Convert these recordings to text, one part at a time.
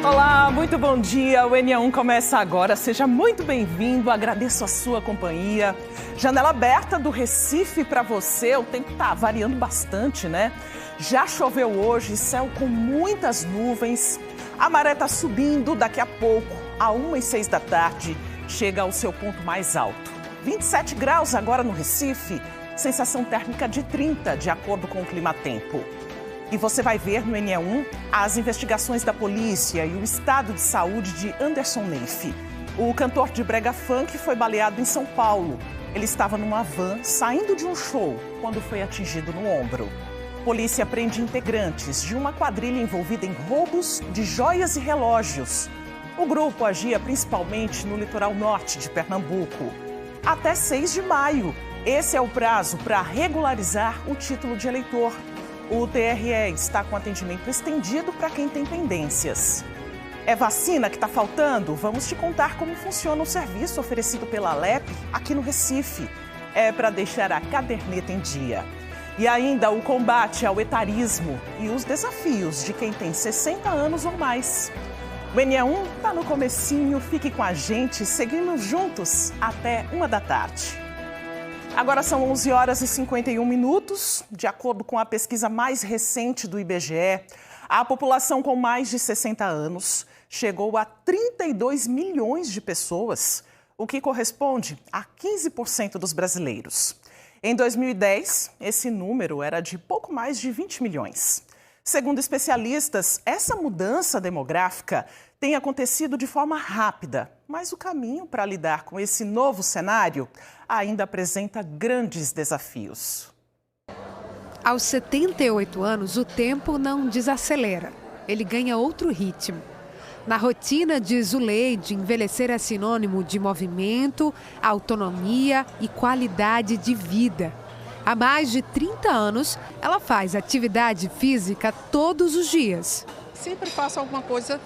Olá, muito bom dia. O NE1 começa agora. Seja muito bem-vindo. Agradeço a sua companhia. Janela aberta do Recife para você. O tempo está variando bastante, né? Já choveu hoje, céu com muitas nuvens. A maré está subindo. Daqui a pouco, às 1h06 da tarde, chega ao seu ponto mais alto. 27 graus agora no Recife. Sensação térmica de 30, de acordo com o Climatempo. E você vai ver no NE1 as investigações da polícia e o estado de saúde de Anderson Neif. O cantor de brega funk foi baleado em São Paulo. Ele estava numa van saindo de um show quando foi atingido no ombro. Polícia prende integrantes de uma quadrilha envolvida em roubos de joias e relógios. O grupo agia principalmente no litoral norte de Pernambuco. Até 6 de maio, esse é o prazo para regularizar o título de eleitor. O TRE está com atendimento estendido para quem tem pendências. É vacina que está faltando? Vamos te contar como funciona o serviço oferecido pela Alep aqui no Recife. É para deixar a caderneta em dia. E ainda o combate ao etarismo e os desafios de quem tem 60 anos ou mais. O NE1 está no comecinho, fique com a gente, seguimos juntos até 1 da tarde. Agora são 11h51. De acordo com a pesquisa mais recente do IBGE, a população com mais de 60 anos chegou a 32 milhões de pessoas, o que corresponde a 15% dos brasileiros. Em 2010, esse número era de pouco mais de 20 milhões. Segundo especialistas, essa mudança demográfica tem acontecido de forma rápida, mas o caminho para lidar com esse novo cenário ainda apresenta grandes desafios. Aos 78 anos, o tempo não desacelera, ele ganha outro ritmo. Na rotina de Zuleide, envelhecer é sinônimo de movimento, autonomia e qualidade de vida. Há mais de 30 anos, ela faz atividade física todos os dias. Sempre faço alguma coisa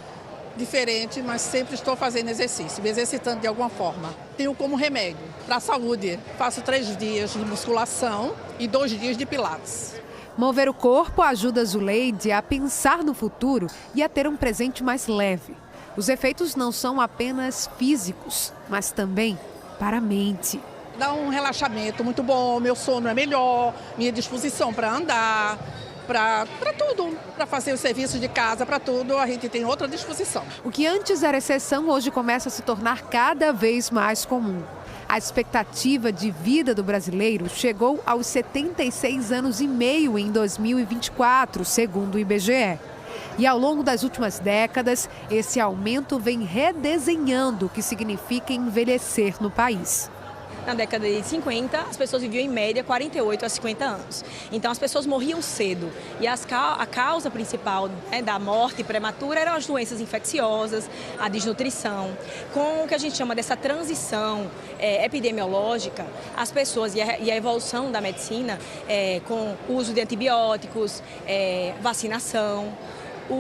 diferente, mas sempre estou fazendo exercício, me exercitando de alguma forma. Tenho como remédio para a saúde. Faço 3 dias de musculação e 2 dias de pilates. Mover o corpo ajuda Zuleide a pensar no futuro e a ter um presente mais leve. Os efeitos não são apenas físicos, mas também para a mente. Dá um relaxamento muito bom, meu sono é melhor, minha disposição para andar, para tudo, para fazer os serviços de casa, para tudo, a gente tem outra disposição. O que antes era exceção, hoje começa a se tornar cada vez mais comum. A expectativa de vida do brasileiro chegou aos 76 anos e meio em 2024, segundo o IBGE. E ao longo das últimas décadas, esse aumento vem redesenhando o que significa envelhecer no país. Na década de 50, as pessoas viviam em média 48 a 50 anos. Então as pessoas morriam cedo e a causa principal da morte prematura eram as doenças infecciosas, a desnutrição. Com o que a gente chama dessa transição epidemiológica, as pessoas e a evolução da medicina com o uso de antibióticos, vacinação,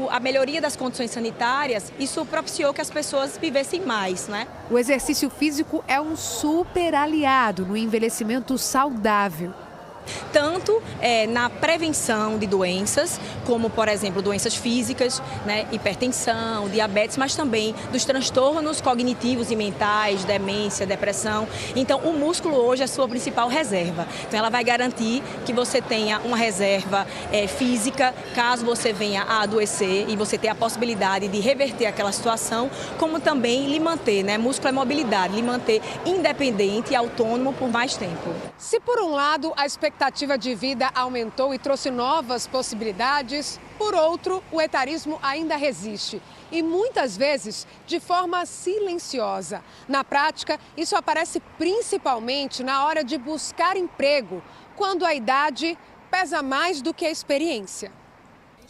a melhoria das condições sanitárias, isso propiciou que as pessoas vivessem mais, né? O exercício físico é um super aliado no envelhecimento saudável. Tanto na prevenção de doenças, como, por exemplo, doenças físicas, né, hipertensão, diabetes, mas também dos transtornos cognitivos e mentais, demência, depressão. Então, o músculo hoje é a sua principal reserva. Então, ela vai garantir que você tenha uma reserva física, caso você venha a adoecer e você tenha a possibilidade de reverter aquela situação, como também lhe manter, né, músculo é mobilidade, lhe manter independente e autônomo por mais tempo. Se por um lado a expectativa de vida aumentou e trouxe novas possibilidades, por outro, o etarismo ainda resiste. E muitas vezes de forma silenciosa. Na prática, isso aparece principalmente na hora de buscar emprego, quando a idade pesa mais do que a experiência.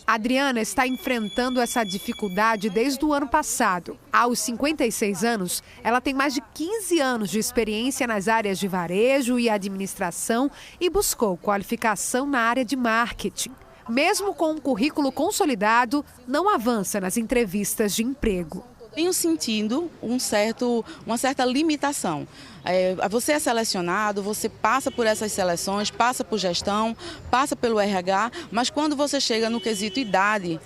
A Adriana está enfrentando essa dificuldade desde o ano passado. Aos 56 anos, ela tem mais de 15 anos de experiência nas áreas de varejo e administração e buscou qualificação na área de marketing. Mesmo com um currículo consolidado, não avança nas entrevistas de emprego. Tenho sentido uma certa limitação. Você é selecionado, você passa por essas seleções, passa por gestão, passa pelo RH, mas quando você chega no quesito idade,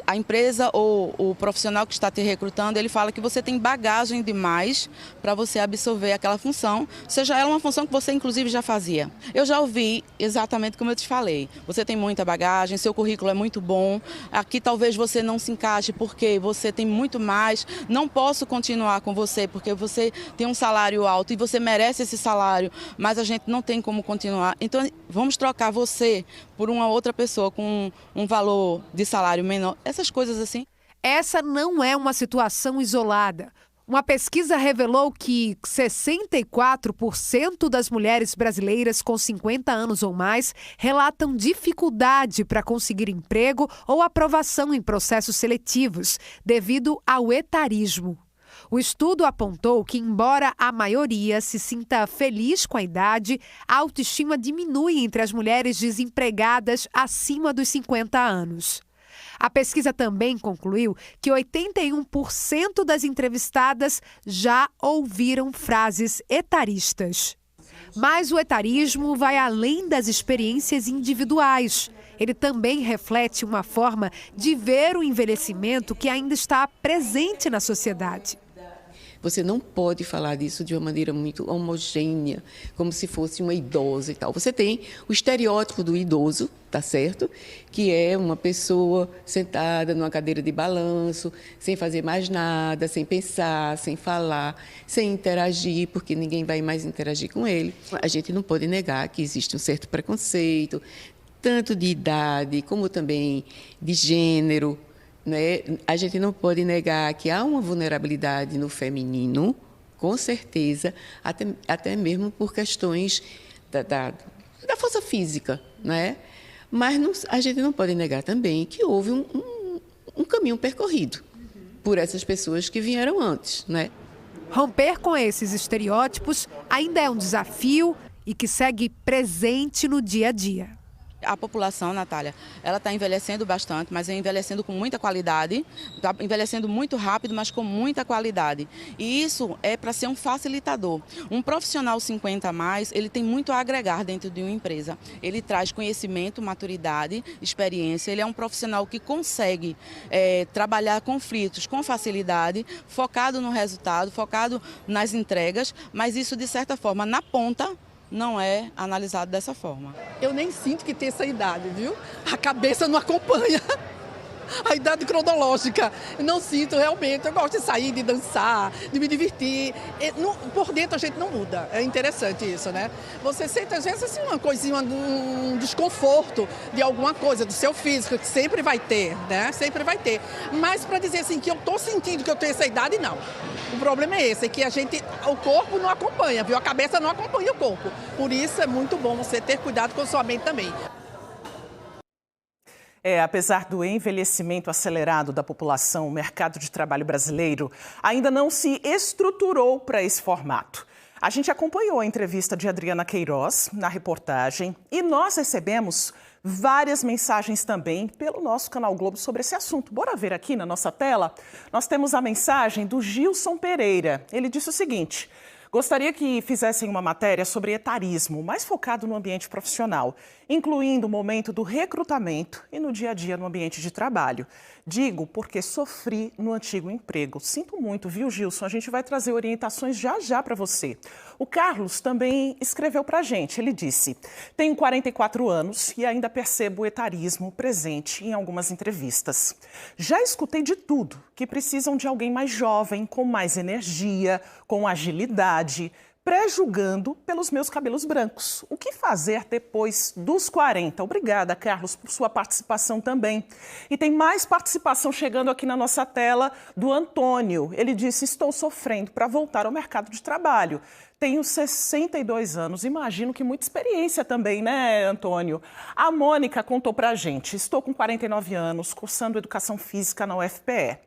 a empresa ou o profissional que está te recrutando, ele fala que você tem bagagem demais para você absorver aquela função, seja ela uma função que você inclusive já fazia. Eu já ouvi exatamente como eu te falei, você tem muita bagagem, seu currículo é muito bom, aqui talvez você não se encaixe porque você tem muito mais, não posso continuar com você porque você tem um salário alto e você merece esse salário, mas a gente não tem como continuar. Então, vamos trocar você por uma outra pessoa com um valor de salário menor. Essas coisas assim. Essa não é uma situação isolada. Uma pesquisa revelou que 64% das mulheres brasileiras com 50 anos ou mais relatam dificuldade para conseguir emprego ou aprovação em processos seletivos, devido ao etarismo. O estudo apontou que, embora a maioria se sinta feliz com a idade, a autoestima diminui entre as mulheres desempregadas acima dos 50 anos. A pesquisa também concluiu que 81% das entrevistadas já ouviram frases etaristas. Mas o etarismo vai além das experiências individuais. Ele também reflete uma forma de ver o envelhecimento que ainda está presente na sociedade. Você não pode falar disso de uma maneira muito homogênea, como se fosse uma idosa e tal. Você tem o estereótipo do idoso, tá certo? Que é uma pessoa sentada numa cadeira de balanço, sem fazer mais nada, sem pensar, sem falar, sem interagir, porque ninguém vai mais interagir com ele. A gente não pode negar que existe um certo preconceito, tanto de idade como também de gênero. Né? A gente não pode negar que há uma vulnerabilidade no feminino, com certeza, até mesmo por questões da força física. Né? Mas a gente não pode negar também que houve um caminho percorrido por essas pessoas que vieram antes. Né? Romper com esses estereótipos ainda é um desafio e que segue presente no dia a dia. A população, Natália, ela está envelhecendo bastante, mas é envelhecendo com muita qualidade, está envelhecendo muito rápido, mas com muita qualidade. E isso é para ser um facilitador. Um profissional 50 a mais, ele tem muito a agregar dentro de uma empresa. Ele traz conhecimento, maturidade, experiência. Ele é um profissional que consegue trabalhar conflitos com facilidade, focado no resultado, focado nas entregas, mas isso, de certa forma, na ponta, não é analisado dessa forma. Eu nem sinto que tem essa idade, viu? A cabeça não acompanha a idade cronológica. Eu não sinto realmente. Eu gosto de sair, de dançar, de me divertir. Por dentro a gente não muda. É interessante isso, né? Você sente às vezes assim, uma coisinha, um desconforto de alguma coisa, do seu físico, que sempre vai ter, né? Sempre vai ter. Mas para dizer assim que eu estou sentindo que eu tenho essa idade, não. O problema é esse, é que o corpo não acompanha, viu? A cabeça não acompanha o corpo. Por isso é muito bom você ter cuidado com a sua mente também. Apesar do envelhecimento acelerado da população, o mercado de trabalho brasileiro ainda não se estruturou para esse formato. A gente acompanhou a entrevista de Adriana Queiroz na reportagem e nós recebemos várias mensagens também pelo nosso canal Globo sobre esse assunto. Bora ver aqui na nossa tela? Nós temos a mensagem do Gilson Pereira. Ele disse o seguinte: gostaria que fizessem uma matéria sobre etarismo, mais focado no ambiente profissional, incluindo o momento do recrutamento e no dia a dia no ambiente de trabalho. Digo porque sofri no antigo emprego. Sinto muito, viu, Gilson? A gente vai trazer orientações já para você. O Carlos também escreveu para a gente. Ele disse: tenho 44 anos e ainda percebo o etarismo presente em algumas entrevistas. Já escutei de tudo, que precisam de alguém mais jovem, com mais energia, com agilidade, pré-julgando pelos meus cabelos brancos. O que fazer depois dos 40? Obrigada, Carlos, por sua participação também. E tem mais participação chegando aqui na nossa tela do Antônio. Ele disse: estou sofrendo para voltar ao mercado de trabalho. Tenho 62 anos, imagino que muita experiência também, né, Antônio? A Mônica contou pra gente: estou com 49 anos, cursando Educação Física na UFPE.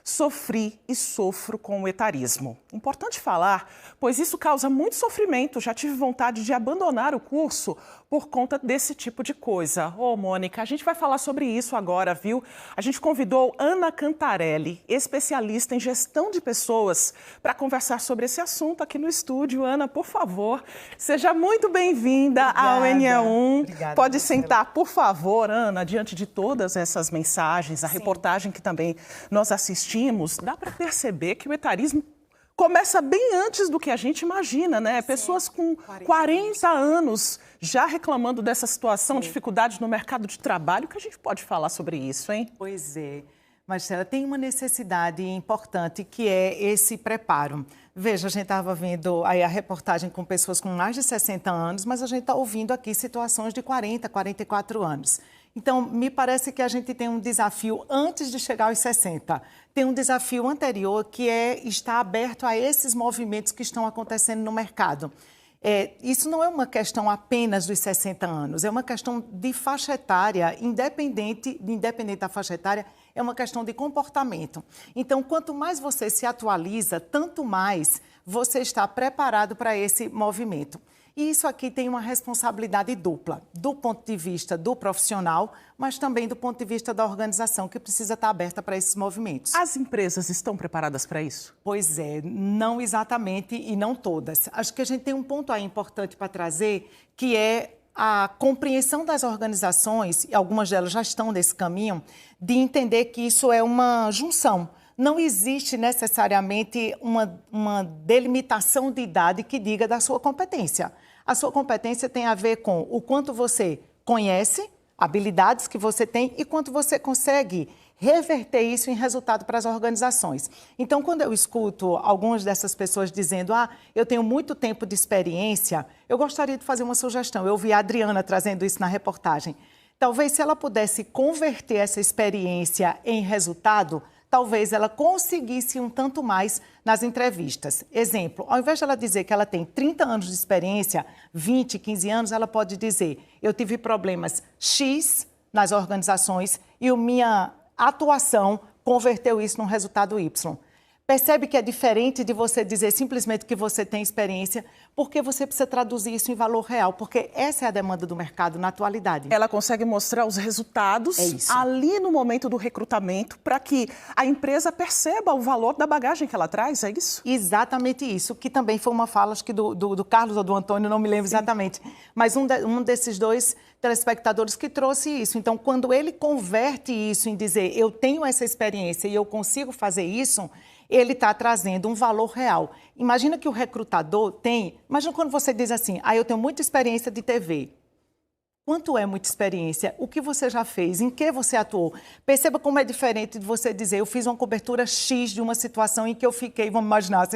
Sofri e sofro com o etarismo. Importante falar, pois isso causa muito sofrimento. Já tive vontade de abandonar o curso por conta desse tipo de coisa. Ô, Mônica, a gente vai falar sobre isso agora, viu? A gente convidou Ana Cantarelli, especialista em gestão de pessoas, para conversar sobre esse assunto aqui no estúdio. Ana, por favor, seja muito bem-vinda ao NE1. Obrigada, pode sentar, por favor, Ana, diante de todas essas mensagens, a reportagem que também nós assistimos, dá para perceber que o etarismo começa bem antes do que a gente imagina, né? Sim. Pessoas com 40 anos já reclamando dessa situação, dificuldades no mercado de trabalho. O que a gente pode falar sobre isso, hein? Pois é. Marcela, tem uma necessidade importante que é esse preparo. Veja, a gente estava vendo aí a reportagem com pessoas com mais de 60 anos, mas a gente está ouvindo aqui situações de 40, 44 anos. Então, me parece que a gente tem um desafio antes de chegar aos 60. Tem um desafio anterior que é estar aberto a esses movimentos que estão acontecendo no mercado. Isso não é uma questão apenas dos 60 anos, é uma questão de faixa etária, independente da faixa etária, é uma questão de comportamento. Então, quanto mais você se atualiza, tanto mais você está preparado para esse movimento. E isso aqui tem uma responsabilidade dupla, do ponto de vista do profissional, mas também do ponto de vista da organização, que precisa estar aberta para esses movimentos. As empresas estão preparadas para isso? Pois é, não exatamente e não todas. Acho que a gente tem um ponto aí importante para trazer, que é a compreensão das organizações, e algumas delas já estão nesse caminho, de entender que isso é uma junção. Não existe necessariamente uma delimitação de idade que diga da sua competência. A sua competência tem a ver com o quanto você conhece, habilidades que você tem e quanto você consegue reverter isso em resultado para as organizações. Então, quando eu escuto algumas dessas pessoas dizendo eu tenho muito tempo de experiência, eu gostaria de fazer uma sugestão. Eu vi a Adriana trazendo isso na reportagem. Talvez se ela pudesse converter essa experiência em resultado, talvez ela conseguisse um tanto mais nas entrevistas. Exemplo, ao invés de ela dizer que ela tem 30 anos de experiência, 20, 15 anos, ela pode dizer, eu tive problemas X nas organizações e a minha atuação converteu isso num resultado Y. Percebe que é diferente de você dizer simplesmente que você tem experiência, porque você precisa traduzir isso em valor real, porque essa é a demanda do mercado na atualidade. Ela consegue mostrar os resultados ali no momento do recrutamento para que a empresa perceba o valor da bagagem que ela traz, é isso? Exatamente isso, que também foi uma fala, acho que do Carlos ou do Antônio, não me lembro exatamente, mas um desses dois telespectadores que trouxe isso. Então, quando ele converte isso em dizer, eu tenho essa experiência e eu consigo fazer isso, ele está trazendo um valor real. Imagina que o recrutador tem... Imagina quando você diz assim, eu tenho muita experiência de TV. Quanto é muita experiência? O que você já fez? Em que você atuou? Perceba como é diferente de você dizer, eu fiz uma cobertura X de uma situação em que eu fiquei, vamos imaginar,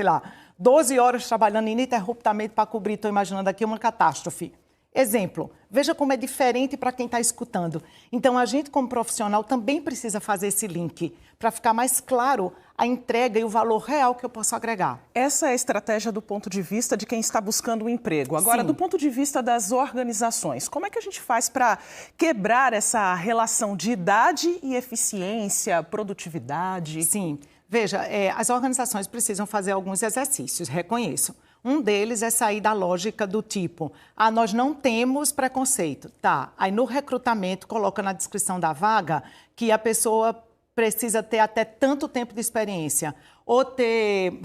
12 horas trabalhando ininterruptamente para cobrir, estou imaginando aqui, uma catástrofe. Exemplo, veja como é diferente para quem está escutando. Então, a gente, como profissional, também precisa fazer esse link para ficar mais claro a entrega e o valor real que eu posso agregar. Essa é a estratégia do ponto de vista de quem está buscando um emprego. Agora, do ponto de vista das organizações, como é que a gente faz para quebrar essa relação de idade e eficiência, produtividade? Sim, veja, as organizações precisam fazer alguns exercícios, reconheço. Um deles é sair da lógica do tipo, nós não temos preconceito. Tá, aí no recrutamento coloca na descrição da vaga que a pessoa precisa ter até tanto tempo de experiência, ou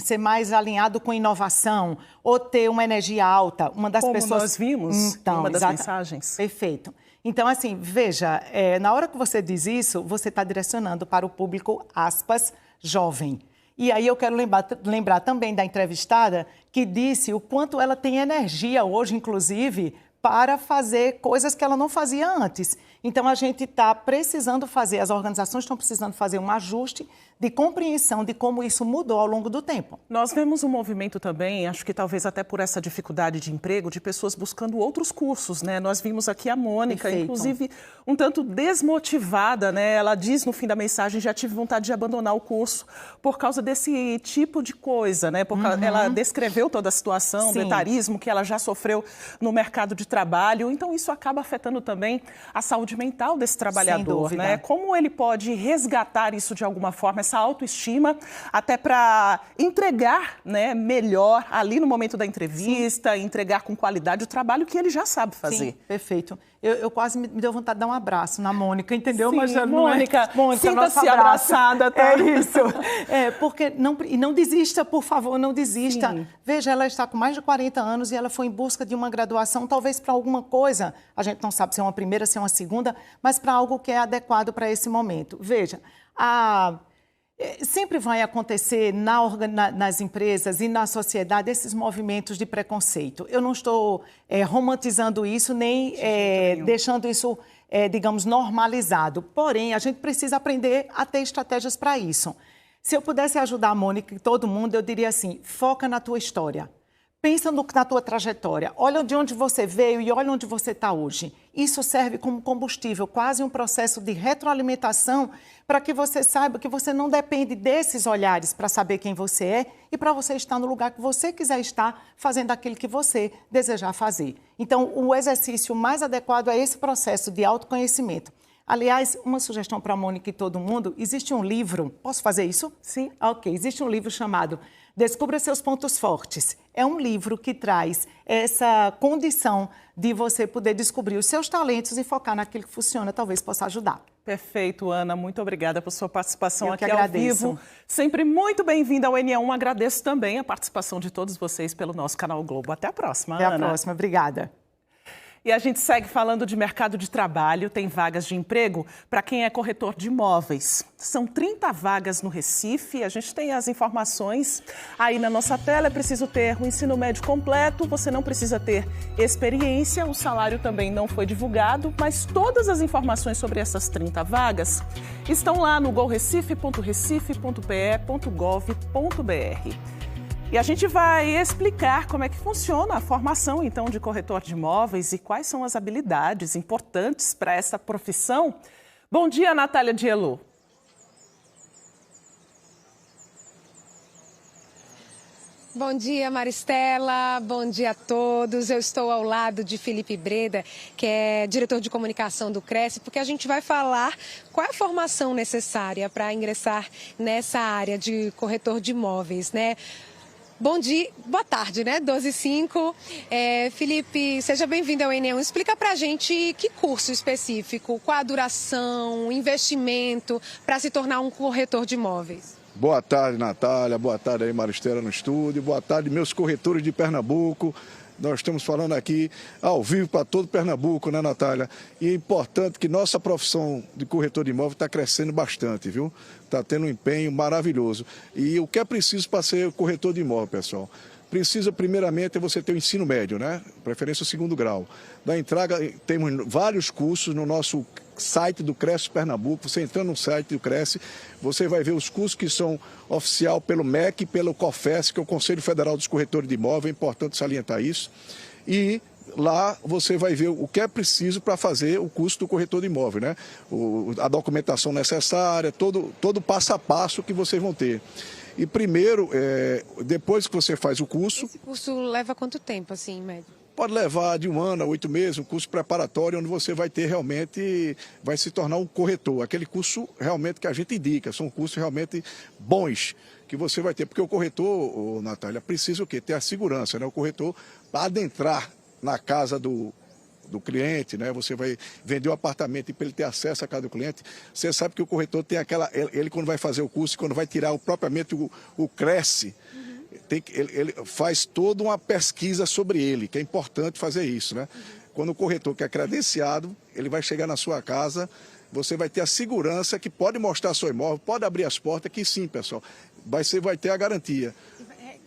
ser mais alinhado com inovação, ou ter uma energia alta. Uma das Como pessoas... nós vimos em uma das mensagens. Perfeito. Então, assim, veja, na hora que você diz isso, você está direcionando para o público, aspas, jovem. E aí eu quero lembrar também da entrevistada que disse o quanto ela tem energia hoje, inclusive, para fazer coisas que ela não fazia antes. Então, a gente está precisando fazer, as organizações estão precisando fazer um ajuste de compreensão de como isso mudou ao longo do tempo. Nós vemos um movimento também, acho que talvez até por essa dificuldade de emprego, de pessoas buscando outros cursos, né? Nós vimos aqui a Mônica, inclusive, um tanto desmotivada, né? Ela diz no fim da mensagem, já tive vontade de abandonar o curso por causa desse tipo de coisa, né? Ela descreveu toda a situação do etarismo que ela já sofreu no mercado de trabalho, então isso acaba afetando também a saúde mental desse trabalhador, né? Como ele pode resgatar isso de alguma forma, essa autoestima, até para entregar, né, melhor ali no momento da entrevista, entregar com qualidade o trabalho que ele já sabe fazer. Sim, perfeito. Eu quase me deu vontade de dar um abraço na Mônica, entendeu? Sim, mas Mônica, sinta-se abraçada, tá? É isso. Porque não desista, por favor, não desista. Sim. Veja, ela está com mais de 40 anos e ela foi em busca de uma graduação, talvez para alguma coisa, a gente não sabe se é uma primeira, se é uma segunda, mas para algo que é adequado para esse momento. Veja, sempre vai acontecer nas empresas e na sociedade esses movimentos de preconceito. Eu não estou romantizando isso, nem deixando isso, digamos, normalizado. Porém, a gente precisa aprender a ter estratégias para isso. Se eu pudesse ajudar a Mônica e todo mundo, eu diria assim, foca na tua história. Pensa na tua trajetória, olha de onde você veio e olha onde você está hoje. Isso serve como combustível, quase um processo de retroalimentação para que você saiba que você não depende desses olhares para saber quem você é e para você estar no lugar que você quiser estar, fazendo aquilo que você desejar fazer. Então, o exercício mais adequado é esse processo de autoconhecimento. Aliás, uma sugestão para a Mônica e todo mundo, existe um livro, posso fazer isso? Sim. Ok, existe um livro chamado Descubra Seus Pontos Fortes. É um livro que traz essa condição de você poder descobrir os seus talentos e focar naquilo que funciona, talvez possa ajudar. Perfeito, Ana. Muito obrigada por sua participação aqui ao agradeço. vivo. Sempre muito bem-vinda ao NE1. Agradeço também a participação de todos vocês pelo nosso canal Globo. Até a próxima, Ana. Até a próxima. Obrigada. E a gente segue falando de mercado de trabalho, tem vagas de emprego para quem é corretor de imóveis. São 30 vagas no Recife, a gente tem as informações aí na nossa tela. É preciso ter o ensino médio completo, você não precisa ter experiência, o salário também não foi divulgado, mas todas as informações sobre essas 30 vagas estão lá no golrecife.recife.pe.gov.br. E a gente vai explicar como é que funciona a formação, então, de corretor de imóveis e quais são as habilidades importantes para essa profissão. Bom dia, Natália Diello. Bom dia, Maristela. Bom dia a todos. Eu estou ao lado de Felipe Breda, que é diretor de comunicação do Cresce, porque a gente vai falar qual é a formação necessária para ingressar nessa área de corretor de imóveis, né? Bom dia, boa tarde, né? 12h05. Felipe, seja bem-vindo ao NE1. Explica pra gente que curso específico, qual a duração, investimento para se tornar um corretor de imóveis. Boa tarde, Natália. Boa tarde aí, Maristela, no estúdio. Boa tarde, meus corretores de Pernambuco. Nós estamos falando aqui ao vivo para todo Pernambuco, né, Natália? E é importante que nossa profissão de corretor de imóvel está crescendo bastante, viu? Está tendo um empenho maravilhoso. E o que é preciso para ser corretor de imóvel, pessoal? Precisa, primeiramente, você ter o ensino médio, né? Preferência o 2º grau. Da entrada, temos vários cursos no nosso site do Cresce Pernambuco. Você entrando no site do Cresce, você vai ver os cursos que são oficial pelo MEC e pelo COFES, que é o Conselho Federal dos Corretores de Imóvel. É importante salientar isso. E lá você vai ver o que é preciso para fazer o curso do corretor de imóvel, né? A documentação necessária, todo o passo a passo que vocês vão ter. E primeiro, depois que você faz o curso... Esse curso leva quanto tempo, assim, em média? Pode levar de 1 ano a 8 meses, um curso preparatório, onde você vai ter realmente, vai se tornar um corretor. Aquele curso realmente que a gente indica, são cursos realmente bons que você vai ter. Porque o corretor, Natália, precisa o quê? Ter a segurança, né? O corretor, para adentrar na casa do cliente, né? Você vai vender um apartamento e para ele ter acesso à casa do cliente, você sabe que o corretor tem ele quando vai fazer o curso, quando vai tirar propriamente o Cresce, ele faz toda uma pesquisa sobre ele, que é importante fazer isso, né? Quando o corretor que é credenciado, ele vai chegar na sua casa, você vai ter a segurança que pode mostrar seu imóvel, pode abrir as portas, que sim, pessoal, você vai ter a garantia.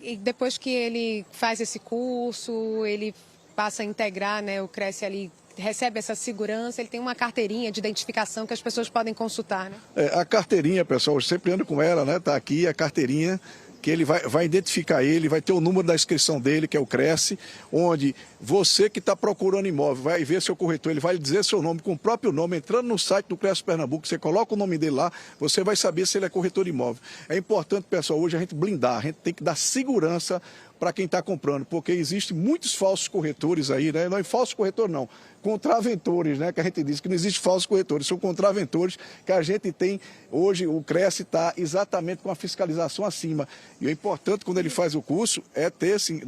E depois que ele faz esse curso, ele passa a integrar, né, o Cresce ali, recebe essa segurança, ele tem uma carteirinha de identificação que as pessoas podem consultar, né? A carteirinha, pessoal, eu sempre ando com ela, né? Está aqui a carteirinha, que ele vai identificar ele, vai ter o número da inscrição dele, que é o Cresce, onde você que está procurando imóvel vai ver seu corretor, ele vai dizer seu nome com o próprio nome, entrando no site do Cresce Pernambuco, você coloca o nome dele lá, você vai saber se ele é corretor de imóvel. É importante, pessoal, hoje a gente blindar, a gente tem que dar segurança para quem está comprando, porque existem muitos falsos corretores aí, né? Não é falso corretor não, contraventores, né? Que a gente diz que não existe falsos corretores, são contraventores que a gente tem hoje. O Cresce está exatamente com a fiscalização acima. E é importante, quando ele faz o curso, é ter, assim,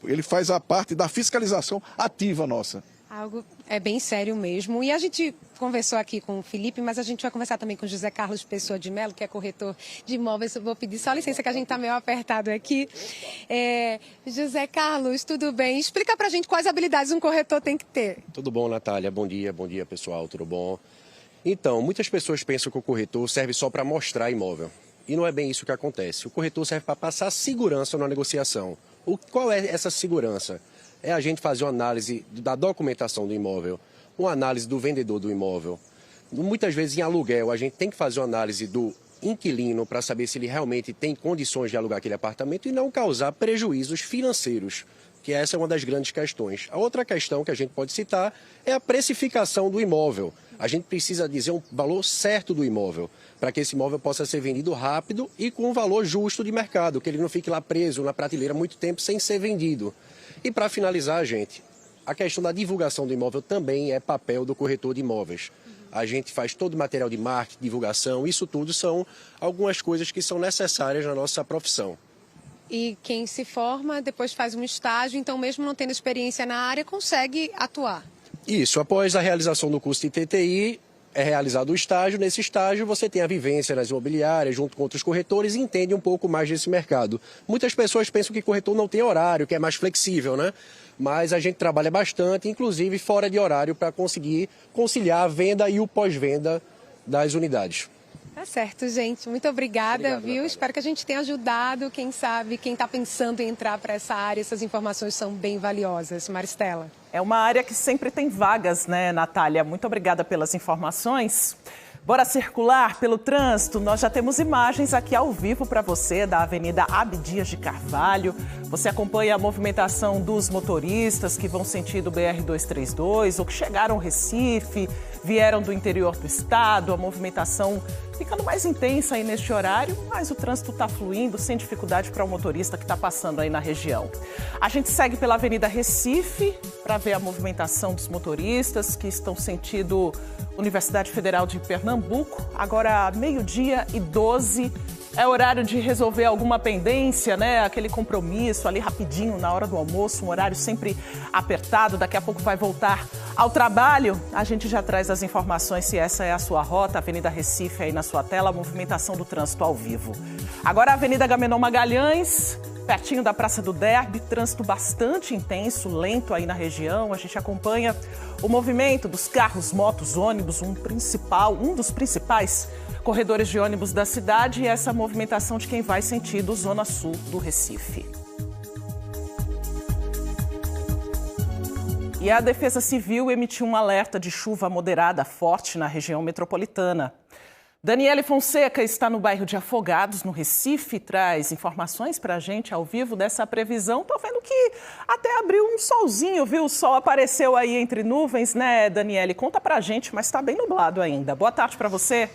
ele faz a parte da fiscalização ativa nossa. Algo é bem sério mesmo. E a gente conversou aqui com o Felipe, mas a gente vai conversar também com o José Carlos Pessoa de Melo, que é corretor de imóveis. Eu vou pedir só licença que a gente está meio apertado aqui. José Carlos, tudo bem? Explica pra gente quais habilidades um corretor tem que ter. Tudo bom, Natália? Bom dia pessoal, tudo bom? Então, muitas pessoas pensam que o corretor serve só para mostrar imóvel. E não é bem isso que acontece. O corretor serve para passar segurança na negociação. Qual é essa segurança? É a gente fazer uma análise da documentação do imóvel, uma análise do vendedor do imóvel. Muitas vezes em aluguel a gente tem que fazer uma análise do inquilino para saber se ele realmente tem condições de alugar aquele apartamento e não causar prejuízos financeiros, que essa é uma das grandes questões. A outra questão que a gente pode citar é a precificação do imóvel. A gente precisa dizer um valor certo do imóvel, para que esse imóvel possa ser vendido rápido e com um valor justo de mercado, que ele não fique lá preso na prateleira muito tempo sem ser vendido. E para finalizar, gente, a questão da divulgação do imóvel também é papel do corretor de imóveis. A gente faz todo o material de marketing, divulgação, isso tudo são algumas coisas que são necessárias na nossa profissão. E quem se forma, depois faz um estágio, então mesmo não tendo experiência na área, consegue atuar. Isso, após a realização do curso de TTI, é realizado o estágio. Nesse estágio você tem a vivência nas imobiliárias, junto com outros corretores, e entende um pouco mais desse mercado. Muitas pessoas pensam que corretor não tem horário, que é mais flexível, né? Mas a gente trabalha bastante, inclusive fora de horário, para conseguir conciliar a venda e o pós-venda das unidades. Tá certo, gente. Muito obrigada, viu? Natália. Espero que a gente tenha ajudado, quem sabe, quem está pensando em entrar para essa área. Essas informações são bem valiosas. Maristela. É uma área que sempre tem vagas, né, Natália? Muito obrigada pelas informações. Bora circular pelo trânsito. Nós já temos imagens aqui ao vivo para você da Avenida Abdias de Carvalho. Você acompanha a movimentação dos motoristas que vão sentido BR-232 ou que chegaram ao Recife, vieram do interior do estado. A movimentação ficando mais intensa aí neste horário, mas o trânsito está fluindo sem dificuldade para o motorista que está passando aí na região. A gente segue pela Avenida Recife para ver a movimentação dos motoristas que estão sentido Universidade Federal de Pernambuco. Agora, 12h12, é horário de resolver alguma pendência, né? Aquele compromisso ali rapidinho na hora do almoço, um horário sempre apertado. Daqui a pouco vai voltar ao trabalho. A gente já traz as informações se essa é a sua rota. Avenida Recife aí na sua tela, a movimentação do trânsito ao vivo. Agora a Avenida Agamenon Magalhães, pertinho da Praça do Derby, trânsito bastante intenso, lento aí na região. A gente acompanha o movimento dos carros, motos, ônibus, um dos principais corredores de ônibus da cidade, e essa movimentação de quem vai sentido Zona Sul do Recife. E a Defesa Civil emitiu um alerta de chuva moderada forte na região metropolitana. Daniele Fonseca está no bairro de Afogados, no Recife, traz informações para a gente ao vivo dessa previsão. Tô vendo que até abriu um solzinho, viu? O sol apareceu aí entre nuvens, né, Daniele? Conta para a gente, mas está bem nublado ainda. Boa tarde para você.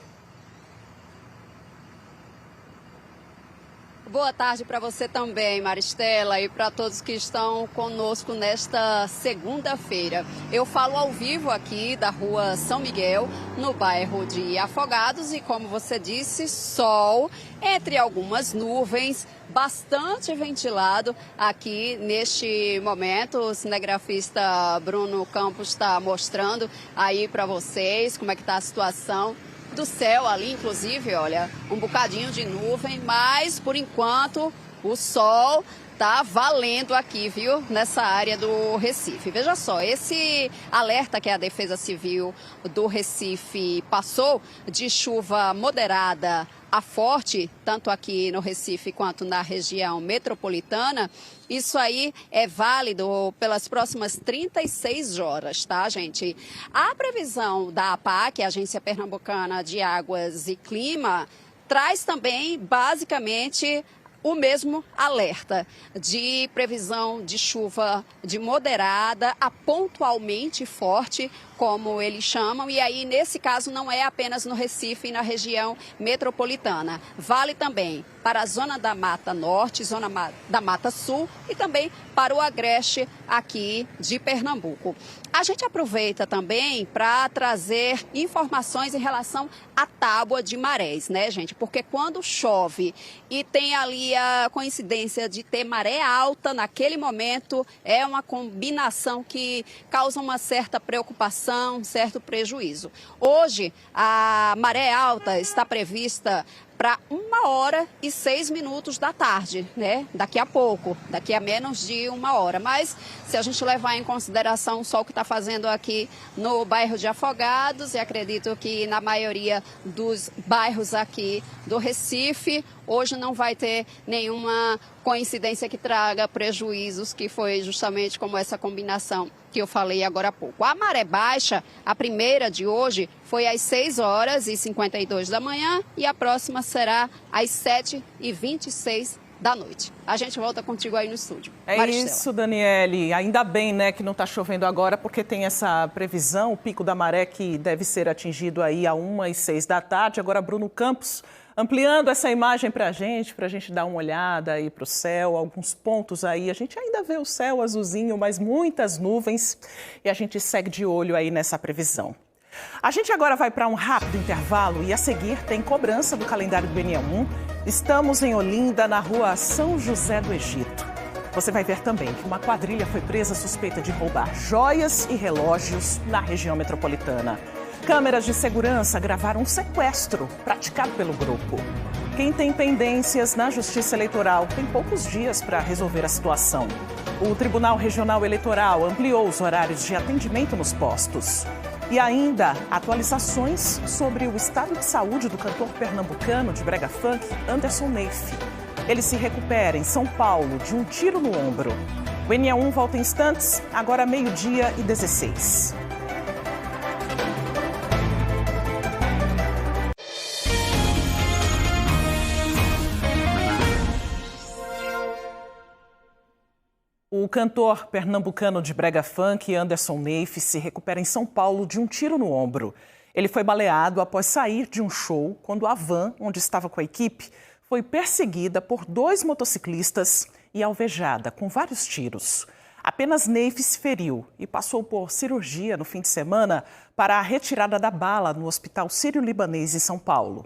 Boa tarde para você também, Maristela, e para todos que estão conosco nesta segunda-feira. Eu falo ao vivo aqui da Rua São Miguel, no bairro de Afogados, e como você disse, sol entre algumas nuvens, bastante ventilado aqui neste momento. O cinegrafista Bruno Campos está mostrando aí para vocês como é que está a situação do céu ali, inclusive, olha, um bocadinho de nuvem, mas por enquanto o sol tá valendo aqui, viu, nessa área do Recife. Veja só, esse alerta que a Defesa Civil do Recife passou de chuva moderada a forte, tanto aqui no Recife quanto na região metropolitana, isso aí é válido pelas próximas 36 horas, tá, gente? A previsão da APAC, a Agência Pernambucana de Águas e Clima, traz também, basicamente, o mesmo alerta de previsão de chuva de moderada a pontualmente forte, como eles chamam, e aí nesse caso não é apenas no Recife e na região metropolitana. Vale também para a zona da Mata Norte, zona da Mata Sul e também para o agreste aqui de Pernambuco. A gente aproveita também para trazer informações em relação à tábua de marés, né, gente? Porque quando chove e tem ali a coincidência de ter maré alta naquele momento, é uma combinação que causa uma certa preocupação, um certo prejuízo. Hoje, a maré alta está prevista para 1h06 da tarde, né? Daqui a pouco, daqui a menos de 1 hora. Mas se a gente levar em consideração o sol que está fazendo aqui no bairro de Afogados, e acredito que na maioria dos bairros aqui do Recife, hoje não vai ter nenhuma coincidência que traga prejuízos, que foi justamente como essa combinação que eu falei agora há pouco. A maré baixa, a primeira de hoje, foi às 6h52 da manhã e a próxima será às 7h26 da noite. A gente volta contigo aí no estúdio. É Maristela. Isso, Daniele. Ainda bem, né, que não está chovendo agora, porque tem essa previsão, o pico da maré que deve ser atingido aí a 1h06 da tarde. Agora, Bruno Campos ampliando essa imagem para a gente dar uma olhada aí para o céu, alguns pontos aí. A gente ainda vê o céu azulzinho, mas muitas nuvens, e a gente segue de olho aí nessa previsão. A gente agora vai para um rápido intervalo e a seguir tem cobrança do calendário do BNE1. Estamos em Olinda, na rua São José do Egito. Você vai ver também que uma quadrilha foi presa suspeita de roubar joias e relógios na região metropolitana. Câmeras de segurança gravaram um sequestro praticado pelo grupo. Quem tem pendências na Justiça Eleitoral tem poucos dias para resolver a situação. O Tribunal Regional Eleitoral ampliou os horários de atendimento nos postos. E ainda, atualizações sobre o estado de saúde do cantor pernambucano de brega funk, Anderson Neife. Ele se recupera em São Paulo de um tiro no ombro. O NE1 volta em instantes, agora 12h16. O cantor pernambucano de brega funk, Anderson Neife, se recupera em São Paulo de um tiro no ombro. Ele foi baleado após sair de um show quando a van, onde estava com a equipe, foi perseguida por 2 motociclistas e alvejada com vários tiros. Apenas Neife se feriu e passou por cirurgia no fim de semana para a retirada da bala no Hospital Sírio-Libanês em São Paulo.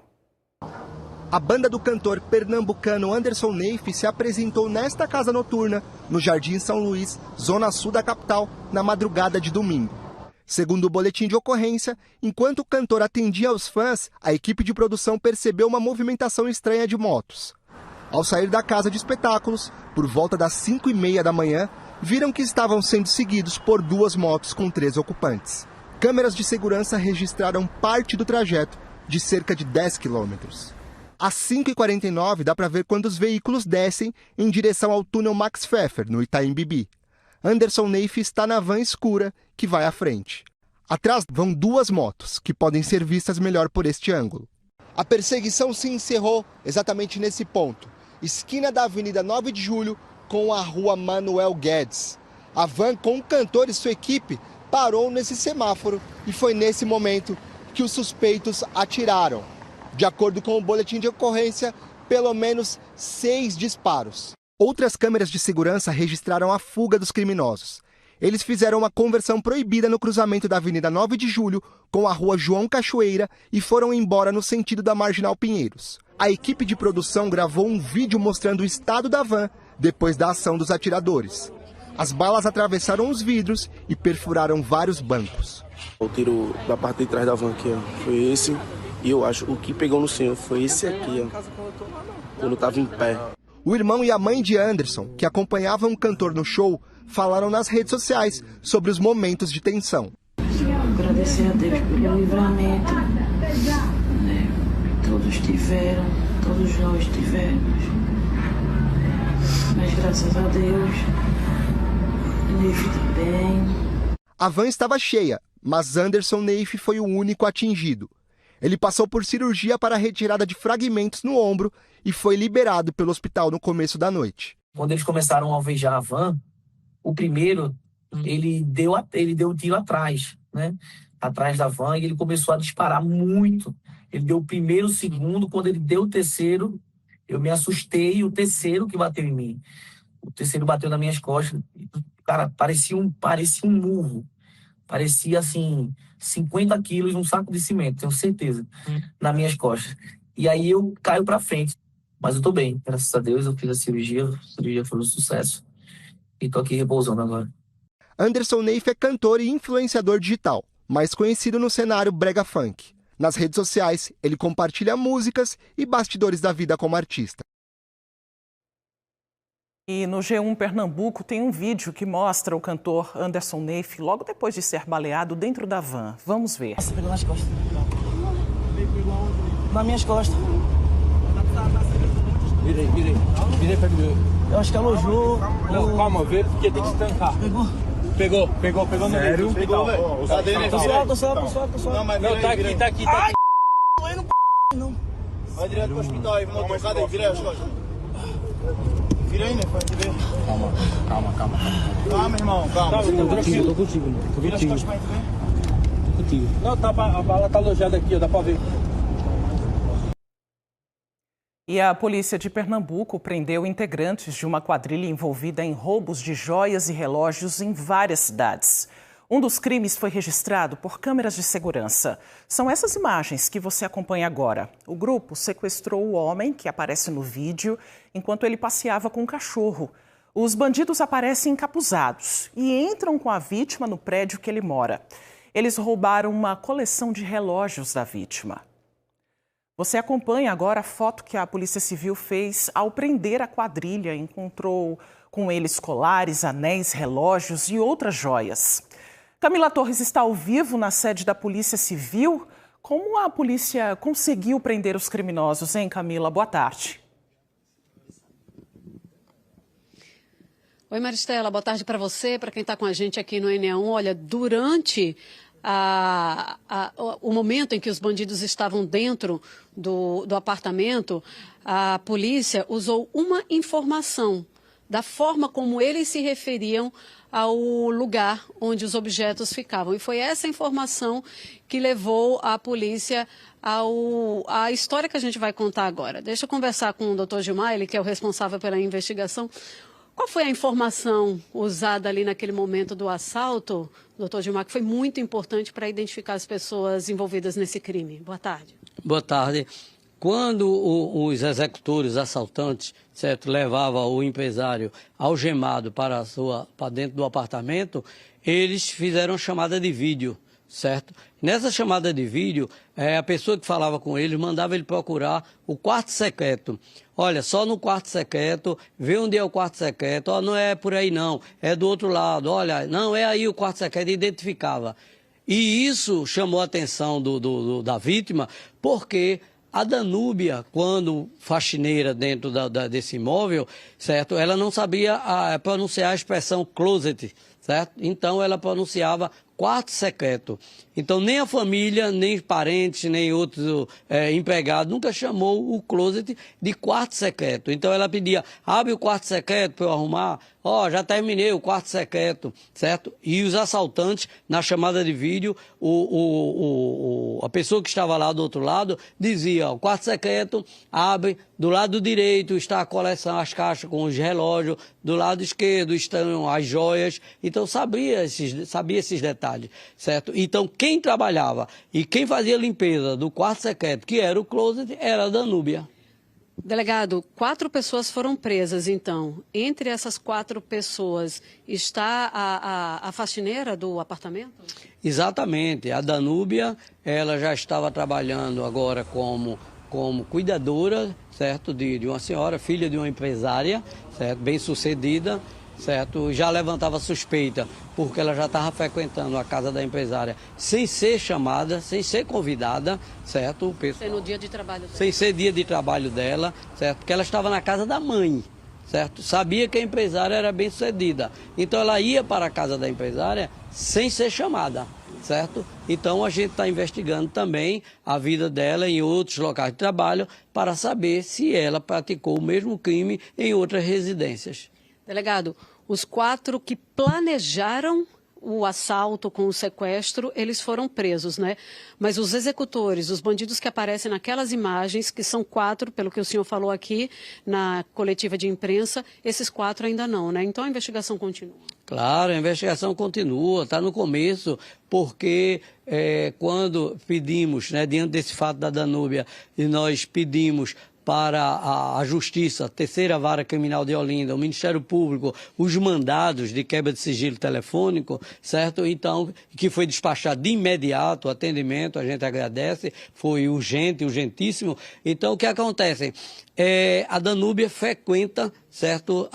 A banda do cantor pernambucano Anderson Neife se apresentou nesta casa noturna, no Jardim São Luís, zona sul da capital, na madrugada de domingo. Segundo o boletim de ocorrência, enquanto o cantor atendia aos fãs, a equipe de produção percebeu uma movimentação estranha de motos. Ao sair da casa de espetáculos, por volta das 5h30 da manhã, viram que estavam sendo seguidos por 2 motos com 3 ocupantes. Câmeras de segurança registraram parte do trajeto, de cerca de 10 quilômetros. Às 5h49 dá para ver quando os veículos descem em direção ao túnel Max Pfeffer, no Itaim Bibi. Anderson Neife está na van escura que vai à frente. Atrás vão 2 motos, que podem ser vistas melhor por este ângulo. A perseguição se encerrou exatamente nesse ponto, esquina da Avenida 9 de Julho com a Rua Manuel Guedes. A van com o cantor e sua equipe parou nesse semáforo e foi nesse momento que os suspeitos atiraram. De acordo com o boletim de ocorrência, pelo menos 6 disparos. Outras câmeras de segurança registraram a fuga dos criminosos. Eles fizeram uma conversão proibida no cruzamento da Avenida 9 de Julho com a Rua João Cachoeira e foram embora no sentido da Marginal Pinheiros. A equipe de produção gravou um vídeo mostrando o estado da van depois da ação dos atiradores. As balas atravessaram os vidros e perfuraram vários bancos. O tiro da parte de trás da van aqui, ó, foi esse. E eu acho que o que pegou no senhor foi esse aqui, ó, quando estava em pé. O irmão e a mãe de Anderson, que acompanhavam o cantor no show, falaram nas redes sociais sobre os momentos de tensão. Agradecer a Deus pelo livramento. Todos tiveram, todos nós tivemos. Mas graças a Deus, Neife está bem. A van estava cheia, mas Anderson Neife foi o único atingido. Ele passou por cirurgia para a retirada de fragmentos no ombro e foi liberado pelo hospital no começo da noite. Quando eles começaram a alvejar a van, o primeiro, ele deu o tiro atrás, né? Atrás da van, e ele começou a disparar muito. Ele deu o primeiro, o segundo, quando ele deu o terceiro, eu me assustei, o terceiro que bateu em mim. O terceiro bateu nas minhas costas. Cara, parecia um murro. Parecia, assim, 50 quilos num saco de cimento, tenho certeza, nas minhas costas. E aí eu caio pra frente. Mas eu tô bem, graças a Deus, eu fiz a cirurgia foi um sucesso. E tô aqui repousando agora. Anderson Neif é cantor e influenciador digital, mais conhecido no cenário brega funk. Nas redes sociais, ele compartilha músicas e bastidores da vida como artista. E no G1 Pernambuco tem um vídeo que mostra o cantor Anderson Neif logo depois de ser baleado dentro da van. Vamos ver. Nossa, pegou nas costas. Nas minhas costas. Virei pra mim. Eu acho que alojou. Não, calma, vê, porque tem que estancar. Pegou no meio. Pegou, velho. Tô suave. Não, tá aqui. Ai, não. Vai direto pro hospital aí, vamos tocar daí, vira aí as costas. Vira aí, né, pra gente ver. Calma. Calma, irmão, calma. Tô contigo. Vira as costas pra gente ver. Tô contigo. Não, a bala tá alojada aqui, ó, dá pra ver. E a polícia de Pernambuco prendeu integrantes de uma quadrilha envolvida em roubos de joias e relógios em várias cidades. Um dos crimes foi registrado por câmeras de segurança. São essas imagens que você acompanha agora. O grupo sequestrou o homem que aparece no vídeo enquanto ele passeava com um cachorro. Os bandidos aparecem encapuzados e entram com a vítima no prédio que ele mora. Eles roubaram uma coleção de relógios da vítima. Você acompanha agora a foto que a Polícia Civil fez ao prender a quadrilha. Encontrou com eles colares, anéis, relógios e outras joias. Camila Torres está ao vivo na sede da Polícia Civil. Como a polícia conseguiu prender os criminosos, hein, Camila? Boa tarde. Oi, Maristela. Boa tarde para você, para quem está com a gente aqui no NE1. Olha, durante o momento em que os bandidos estavam dentro do apartamento, a polícia usou uma informação da forma como eles se referiam ao lugar onde os objetos ficavam. E foi essa informação que levou a polícia à história que a gente vai contar agora. Deixa eu conversar com o Dr. Gilmar, ele que é o responsável pela investigação. Qual foi a informação usada ali naquele momento do assalto, doutor Gilmar, que foi muito importante para identificar as pessoas envolvidas nesse crime? Boa tarde. Boa tarde. Quando os executores, assaltantes, certo, levavam o empresário algemado para dentro do apartamento, eles fizeram chamada de vídeo, certo? Nessa chamada de vídeo, a pessoa que falava com ele mandava ele procurar o quarto secreto. Olha, só no quarto secreto, vê onde é o quarto secreto. Ó, não é por aí não, é do outro lado. Olha, não, é aí o quarto secreto, identificava. E isso chamou a atenção da vítima, porque a Danúbia, quando faxineira dentro desse imóvel, certo, ela não sabia pronunciar a expressão closet, certo? Então ela pronunciava quarto secreto. Então nem a família, nem parentes, nem outros empregados nunca chamou o closet de quarto secreto. Então ela pedia, abre o quarto secreto para eu arrumar. Ó, já terminei o quarto secreto, certo? E os assaltantes, na chamada de vídeo, a pessoa que estava lá do outro lado dizia, ó, o quarto secreto abre, do lado direito está a coleção, as caixas com os relógios, do lado esquerdo estão as joias. Então sabia esses detalhes, certo? Então quem trabalhava e quem fazia a limpeza do quarto secreto, que era o closet, era a Danúbia. Delegado, 4 pessoas foram presas, então. Entre essas 4 pessoas está a faxineira do apartamento? Exatamente. A Danúbia, ela já estava trabalhando agora como cuidadora, certo, de uma senhora, filha de uma empresária, certo, bem-sucedida, certo, já levantava suspeita, porque ela já estava frequentando a casa da empresária sem ser chamada, sem ser convidada, certo? Sem no dia de trabalho dela. Sem ser dia de trabalho dela, certo? Porque ela estava na casa da mãe, certo? Sabia que a empresária era bem-sucedida. Então ela ia para a casa da empresária sem ser chamada. certo? Então a gente está investigando também a vida dela em outros locais de trabalho para saber se ela praticou o mesmo crime em outras residências. Delegado, os 4 que planejaram o assalto com o sequestro, eles foram presos, né? Mas os executores, os bandidos que aparecem naquelas imagens, que são 4, pelo que o senhor falou aqui na coletiva de imprensa, esses 4 ainda não, né? Então a investigação continua. Claro, a investigação continua, está no começo, porque quando pedimos, né, diante desse fato da Danúbia, e nós pedimos para a Justiça, a Terceira Vara Criminal de Olinda, o Ministério Público, os mandados de quebra de sigilo telefônico, certo? Então, que foi despachado de imediato o atendimento, a gente agradece, foi urgente, urgentíssimo. Então, o que acontece? A Danúbia frequenta, certo,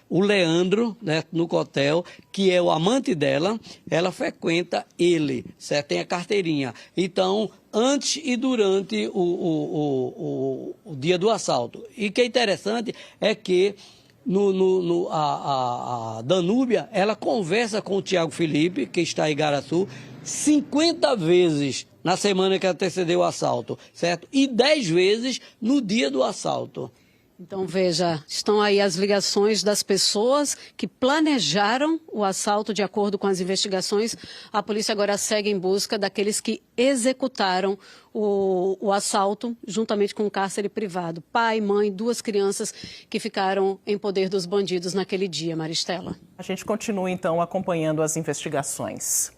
o Leandro, né, no cotel, que é o amante dela, ela frequenta ele, certo? Tem a carteirinha. Então, antes e durante o dia do assalto. E o que é interessante é que a Danúbia, ela conversa com o Tiago Felipe, que está em Igaraçu, 50 vezes na semana que antecedeu o assalto, certo? E 10 vezes no dia do assalto. Então, veja, estão aí as ligações das pessoas que planejaram o assalto de acordo com as investigações. A polícia agora segue em busca daqueles que executaram o assalto juntamente com o cárcere privado. Pai, mãe, 2 crianças que ficaram em poder dos bandidos naquele dia, Maristela. A gente continua, então, acompanhando as investigações.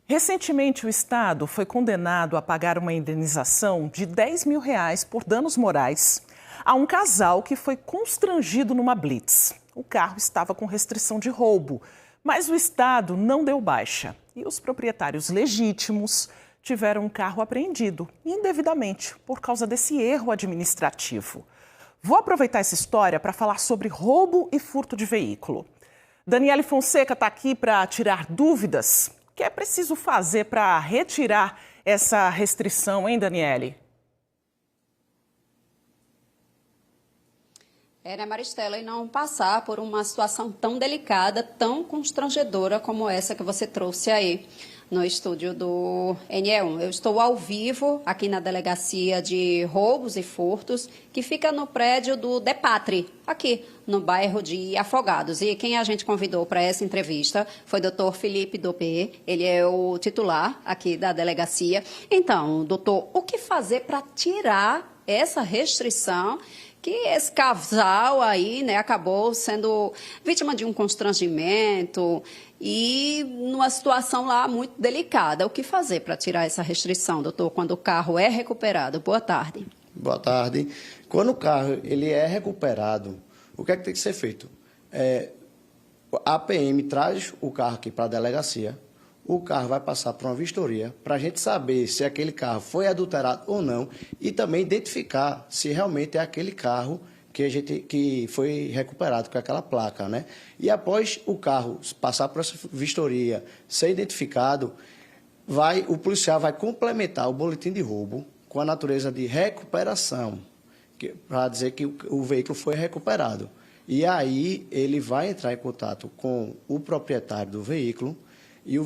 Recentemente, o Estado foi condenado a pagar uma indenização de R$10 mil por danos morais a um casal que foi constrangido numa blitz. O carro estava com restrição de roubo, mas o Estado não deu baixa. E os proprietários legítimos tiveram um carro apreendido indevidamente por causa desse erro administrativo. Vou aproveitar essa história para falar sobre roubo e furto de veículo. Daniele Fonseca está aqui para tirar dúvidas. O que é preciso fazer para retirar essa restrição, hein, Daniele? Né, Maristela, e não passar por uma situação tão delicada, tão constrangedora como essa que você trouxe aí no estúdio do NE1. Eu estou ao vivo aqui na Delegacia de Roubos e Furtos, que fica no prédio do Depatri, aqui no bairro de Afogados. E quem a gente convidou para essa entrevista foi o Dr. Felipe Dopé, ele é o titular aqui da delegacia. Então, doutor, o que fazer para tirar essa restrição que esse casal aí, né, acabou sendo vítima de um constrangimento e numa situação lá muito delicada? O que fazer para tirar essa restrição, doutor, quando o carro é recuperado? Boa tarde. Boa tarde. Quando o carro ele é recuperado, o que é que tem que ser feito? A PM traz o carro aqui para a delegacia, o carro vai passar por uma vistoria para a gente saber se aquele carro foi adulterado ou não e também identificar se realmente é aquele carro que foi recuperado com aquela placa, né? E após o carro passar por essa vistoria, ser identificado, o policial vai complementar o boletim de roubo com a natureza de recuperação, para dizer que o veículo foi recuperado. E aí ele vai entrar em contato com o proprietário do veículo, e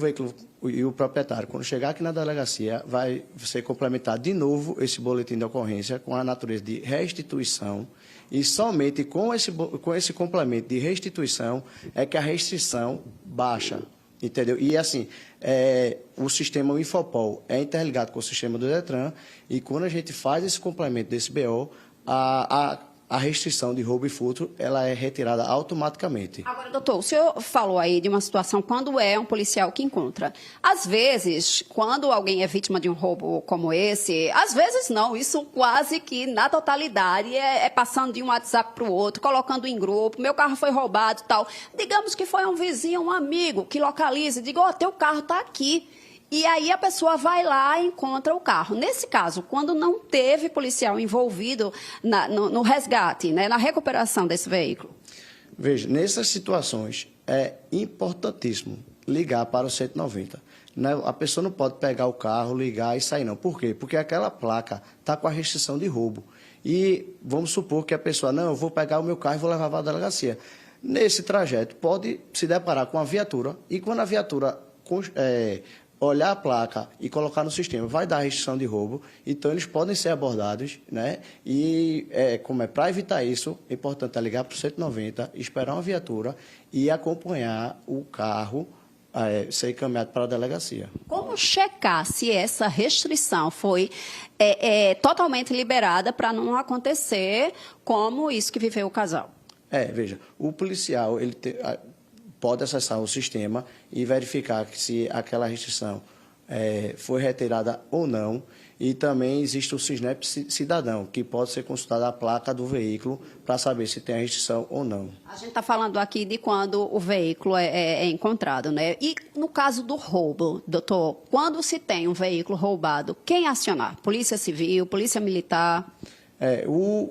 o proprietário, quando chegar aqui na delegacia, vai ser complementado de novo esse boletim de ocorrência com a natureza de restituição, e somente com esse complemento de restituição é que a restrição baixa, entendeu? E assim, o sistema Infopol é interligado com o sistema do Detran, e quando a gente faz esse complemento desse BO, a restrição de roubo e furto, ela é retirada automaticamente. Agora, doutor, o senhor falou aí de uma situação quando é um policial que encontra. Às vezes, quando alguém é vítima de um roubo como esse, às vezes não, isso quase que na totalidade é passando de um WhatsApp para o outro, colocando em grupo, meu carro foi roubado e tal. Digamos que foi um vizinho, um amigo que localiza e diga, teu carro está aqui. E aí a pessoa vai lá e encontra o carro. Nesse caso, quando não teve policial envolvido no resgate, né, na recuperação desse veículo? Veja, nessas situações é importantíssimo ligar para o 190. A pessoa não pode pegar o carro, ligar e sair, não. Por quê? Porque aquela placa está com a restrição de roubo. E vamos supor que a pessoa, eu vou pegar o meu carro e vou levar para a delegacia. Nesse trajeto, pode se deparar com a viatura, e quando a viatura olhar a placa e colocar no sistema, vai dar restrição de roubo, então eles podem ser abordados, né? E como para evitar isso, é importante ligar para o 190, esperar uma viatura e acompanhar o carro ser encaminhado para a delegacia. Como checar se essa restrição foi totalmente liberada para não acontecer como isso que viveu o casal? Veja, o policial pode acessar o sistema e verificar se aquela restrição foi retirada ou não. E também existe o SISNEP Cidadão, que pode ser consultada a placa do veículo para saber se tem a restrição ou não. A gente está falando aqui de quando o veículo é encontrado, né? E no caso do roubo, doutor, quando se tem um veículo roubado, quem acionar? Polícia Civil, Polícia Militar?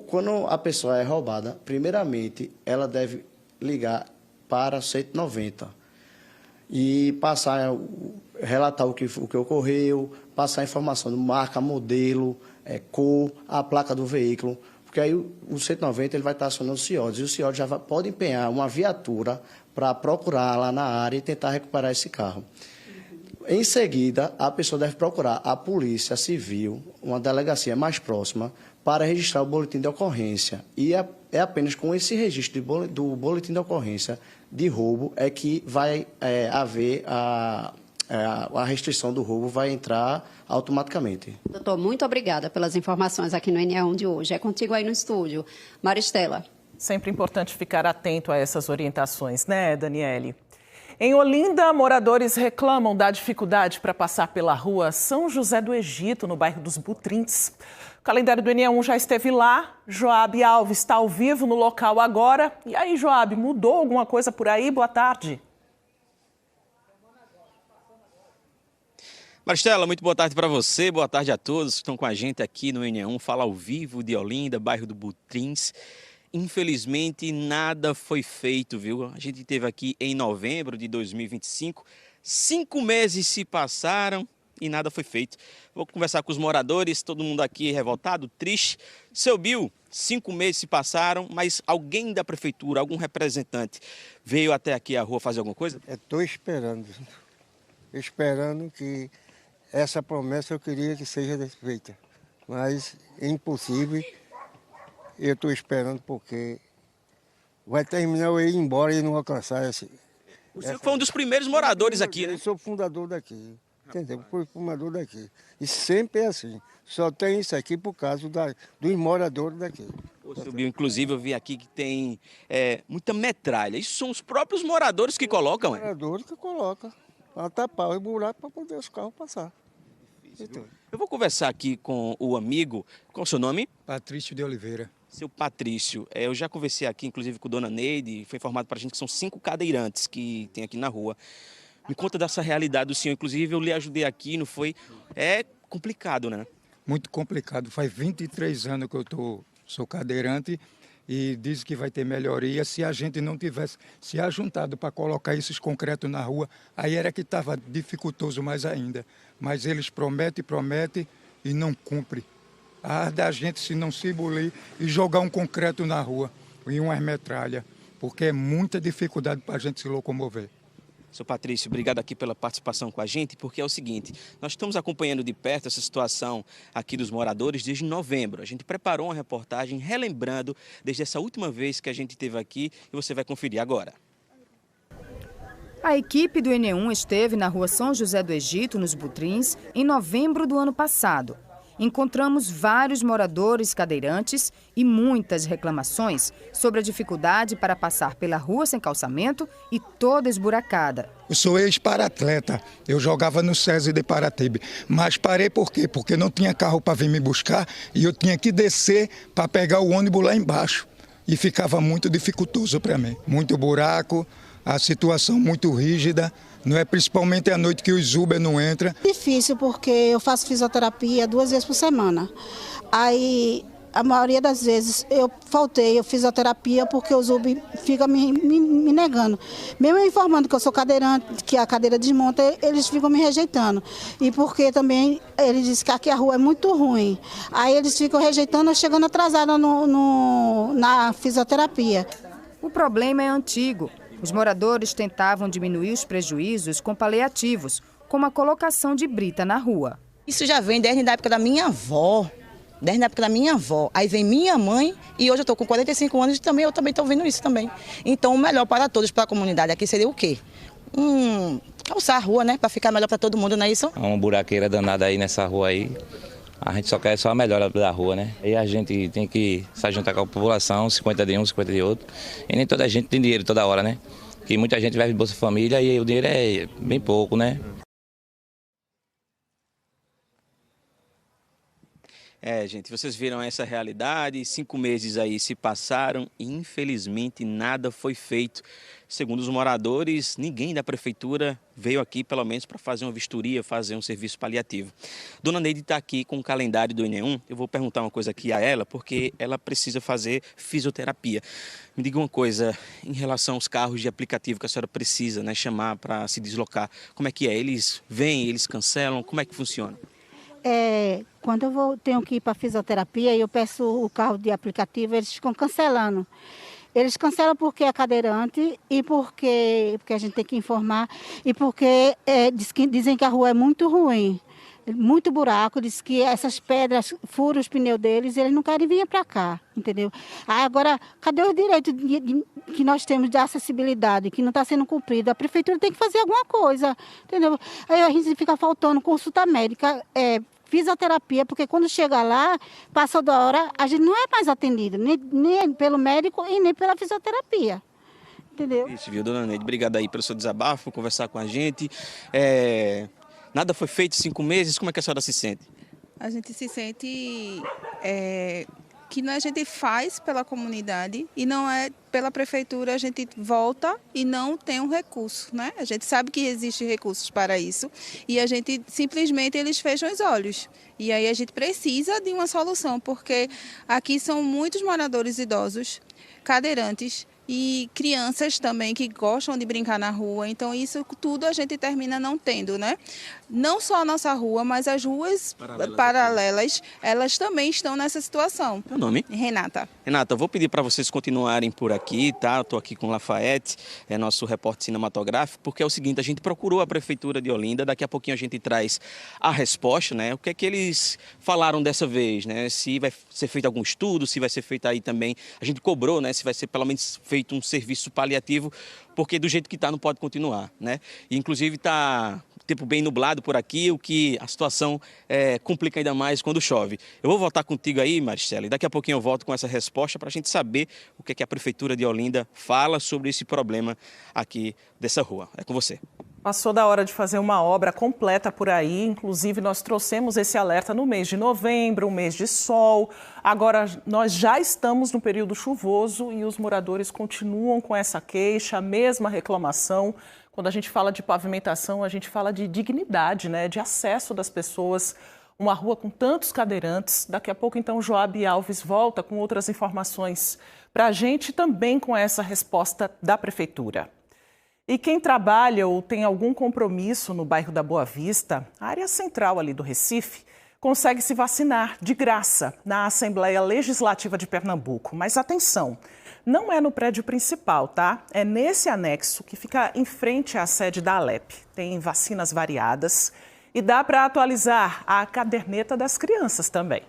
Quando a pessoa é roubada, primeiramente, ela deve ligar para 190 e relatar o que ocorreu, passar a informação de marca, modelo, cor, a placa do veículo, porque aí o 190 ele vai estar acionando o CIODES, e o CIODES já pode empenhar uma viatura para procurar lá na área e tentar recuperar esse carro. Em seguida, a pessoa deve procurar a Polícia Civil, uma delegacia mais próxima, para registrar o boletim de ocorrência. E é apenas com esse registro do boletim de ocorrência de roubo é que vai haver a restrição do roubo, vai entrar automaticamente. Doutor, muito obrigada pelas informações aqui no NE1 de hoje. É contigo aí no estúdio. Maristela. Sempre importante ficar atento a essas orientações, né, Daniele? Em Olinda, moradores reclamam da dificuldade para passar pela rua São José do Egito, no bairro dos Butrins. O calendário do NE1 já esteve lá. Joab Alves está ao vivo no local agora. E aí, Joab, mudou alguma coisa por aí? Boa tarde. Maristela, muito boa tarde para você, boa tarde a todos que estão com a gente aqui no NE1, Fala ao Vivo de Olinda, bairro do Butrins. Infelizmente, nada foi feito, viu? A gente esteve aqui em novembro de 2025, 5 meses se passaram e nada foi feito. Vou conversar com os moradores, todo mundo aqui revoltado, triste. Seu Bill, 5 meses se passaram, mas alguém da prefeitura, algum representante, veio até aqui à rua fazer alguma coisa? Estou esperando que essa promessa eu queria que seja feita, mas é impossível. Eu estou esperando porque vai terminar eu ir embora e não alcançar esse... O senhor foi um dos primeiros moradores aqui, né? Eu sou fundador daqui, entendeu? Fui fundador daqui. E sempre é assim. Só tem isso aqui por causa dos moradores daqui. Ô, seu Bill, inclusive eu vi aqui que tem muita metralha. Isso são os próprios moradores que colocam, Os moradores que colocam. Para tapar o buraco para poder os carros passar. Então. Eu vou conversar aqui com o amigo. Qual é o seu nome? Patrício de Oliveira. Seu Patrício, eu já conversei aqui, inclusive, com Dona Neide, foi informado para a gente que são 5 cadeirantes que tem aqui na rua. Me conta dessa realidade do senhor, inclusive eu lhe ajudei aqui, não foi? É complicado, né? Muito complicado, faz 23 anos que eu sou cadeirante e diz que vai ter melhoria se a gente não tivesse se ajuntado para colocar esses concretos na rua, aí era que estava dificultoso mais ainda. Mas eles prometem e não cumprem. Da gente se não se bulir e jogar um concreto na rua e umas metralhas, porque é muita dificuldade para a gente se locomover. Seu Patrício, obrigado aqui pela participação com a gente, porque é o seguinte, nós estamos acompanhando de perto essa situação aqui dos moradores desde novembro. A gente preparou uma reportagem relembrando desde essa última vez que a gente esteve aqui e você vai conferir agora. A equipe do NE1 esteve na rua São José do Egito, nos Butrins, em novembro do ano passado. Encontramos vários moradores cadeirantes e muitas reclamações sobre a dificuldade para passar pela rua sem calçamento e toda esburacada. Eu sou ex-paratleta, eu jogava no SESI de Paratibe, mas parei por quê? Porque não tinha carro para vir me buscar e eu tinha que descer para pegar o ônibus lá embaixo. E ficava muito dificultoso para mim, muito buraco, a situação muito rígida. Não é principalmente à noite que os Uber não entram. Difícil porque eu faço fisioterapia 2 vezes por semana. Aí, a maioria das vezes, eu fisioterapia porque os Uber ficam me negando. Mesmo informando que eu sou cadeirante, que a cadeira desmonta, eles ficam me rejeitando. E porque também eles dizem que aqui a rua é muito ruim. Aí eles ficam rejeitando, chegando atrasada na fisioterapia. O problema é antigo. Os moradores tentavam diminuir os prejuízos com paliativos, como a colocação de brita na rua. Isso já vem desde a época da minha avó. Aí vem minha mãe e hoje eu estou com 45 anos e eu também estou vendo isso também. Então o melhor para todos, para a comunidade aqui seria o quê? Calçar a rua, né? Para ficar melhor para todo mundo, não é isso? Há uma buraqueira danada aí nessa rua aí. A gente só quer só a melhora da rua, né? E a gente tem que se juntar com a população, 50 de um, 50 de outro. E nem toda gente tem dinheiro toda hora, né? Que muita gente vive de Bolsa Família e o dinheiro é bem pouco, né? Gente, vocês viram essa realidade, 5 meses aí se passaram e infelizmente nada foi feito. Segundo os moradores, ninguém da prefeitura veio aqui pelo menos para fazer uma vistoria, fazer um serviço paliativo. Dona Neide está aqui com o calendário do ENE1, eu vou perguntar uma coisa aqui a ela, porque ela precisa fazer fisioterapia. Me diga uma coisa, em relação aos carros de aplicativo que a senhora precisa, né, chamar para se deslocar, como é que é? Eles vêm, eles cancelam, como é que funciona? Quando tenho que ir para fisioterapia e eu peço o carro de aplicativo, eles ficam cancelando. Eles cancelam porque é cadeirante e porque a gente tem que informar e porque dizem que a rua é muito ruim, muito buraco, diz que essas pedras furam os pneus deles e eles não querem vir para cá, entendeu? Agora, cadê o direito que nós temos de acessibilidade, que não está sendo cumprido? A prefeitura tem que fazer alguma coisa, entendeu? Aí a gente fica faltando consulta médica, fisioterapia, porque quando chega lá, passa da hora, a gente não é mais atendido, nem pelo médico e nem pela fisioterapia. Entendeu? Isso, viu, dona Neide? Obrigada aí pelo seu desabafo, por conversar com a gente. Nada foi feito em 5 meses, como é que a senhora se sente? A gente se sente que a gente faz pela comunidade e não é pela prefeitura, a gente volta e não tem um recurso, né? A gente sabe que existem recursos para isso e a gente simplesmente eles fecham os olhos. E aí a gente precisa de uma solução, porque aqui são muitos moradores idosos, cadeirantes e crianças também que gostam de brincar na rua, então isso tudo a gente termina não tendo, né? Não só a nossa rua, mas as ruas paralelas elas também estão nessa situação. Meu nome? Renata. Renata, eu vou pedir para vocês continuarem por aqui, tá? Eu estou aqui com o Lafayette, nosso repórter cinematográfico, porque é o seguinte, a gente procurou a Prefeitura de Olinda, daqui a pouquinho a gente traz a resposta, né? O que é que eles falaram dessa vez, né? Se vai ser feito algum estudo, se vai ser feito aí também, a gente cobrou, né? Se vai ser pelo menos feito um serviço paliativo, porque do jeito que está não pode continuar, né? E, inclusive está tempo bem nublado por aqui, o que a situação complica ainda mais quando chove. Eu vou voltar contigo aí, Maristela, e daqui a pouquinho eu volto com essa resposta para a gente saber o que é que a Prefeitura de Olinda fala sobre esse problema aqui dessa rua. É com você. Passou da hora de fazer uma obra completa por aí, inclusive nós trouxemos esse alerta no mês de novembro, um mês de sol. Agora nós já estamos no período chuvoso e os moradores continuam com essa queixa, a mesma reclamação. Quando a gente fala de pavimentação, a gente fala de dignidade, né? De acesso das pessoas. Uma rua com tantos cadeirantes. Daqui a pouco, então, Joabe Alves volta com outras informações para a gente, também com essa resposta da Prefeitura. E quem trabalha ou tem algum compromisso no bairro da Boa Vista, a área central ali do Recife, consegue se vacinar de graça na Assembleia Legislativa de Pernambuco. Mas atenção, não é no prédio principal, tá? É nesse anexo que fica em frente à sede da Alep. Tem vacinas variadas e dá para atualizar a caderneta das crianças também.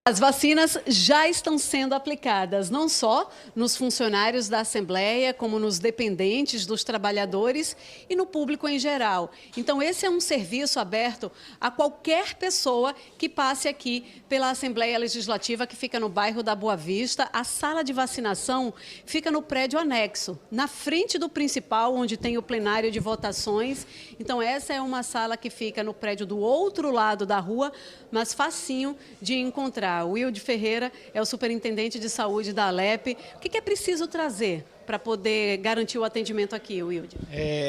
As vacinas já estão sendo aplicadas, não só nos funcionários da Assembleia, como nos dependentes dos trabalhadores e no público em geral. Então, esse é um serviço aberto a qualquer pessoa que passe aqui pela Assembleia Legislativa, que fica no bairro da Boa Vista. A sala de vacinação fica no prédio anexo, na frente do principal, onde tem o plenário de votações. Então, essa é uma sala que fica no prédio do outro lado da rua, mas facinho de encontrar. O Wilde Ferreira é o superintendente de saúde da Alep. O que é preciso trazer para poder garantir o atendimento aqui, Wilde?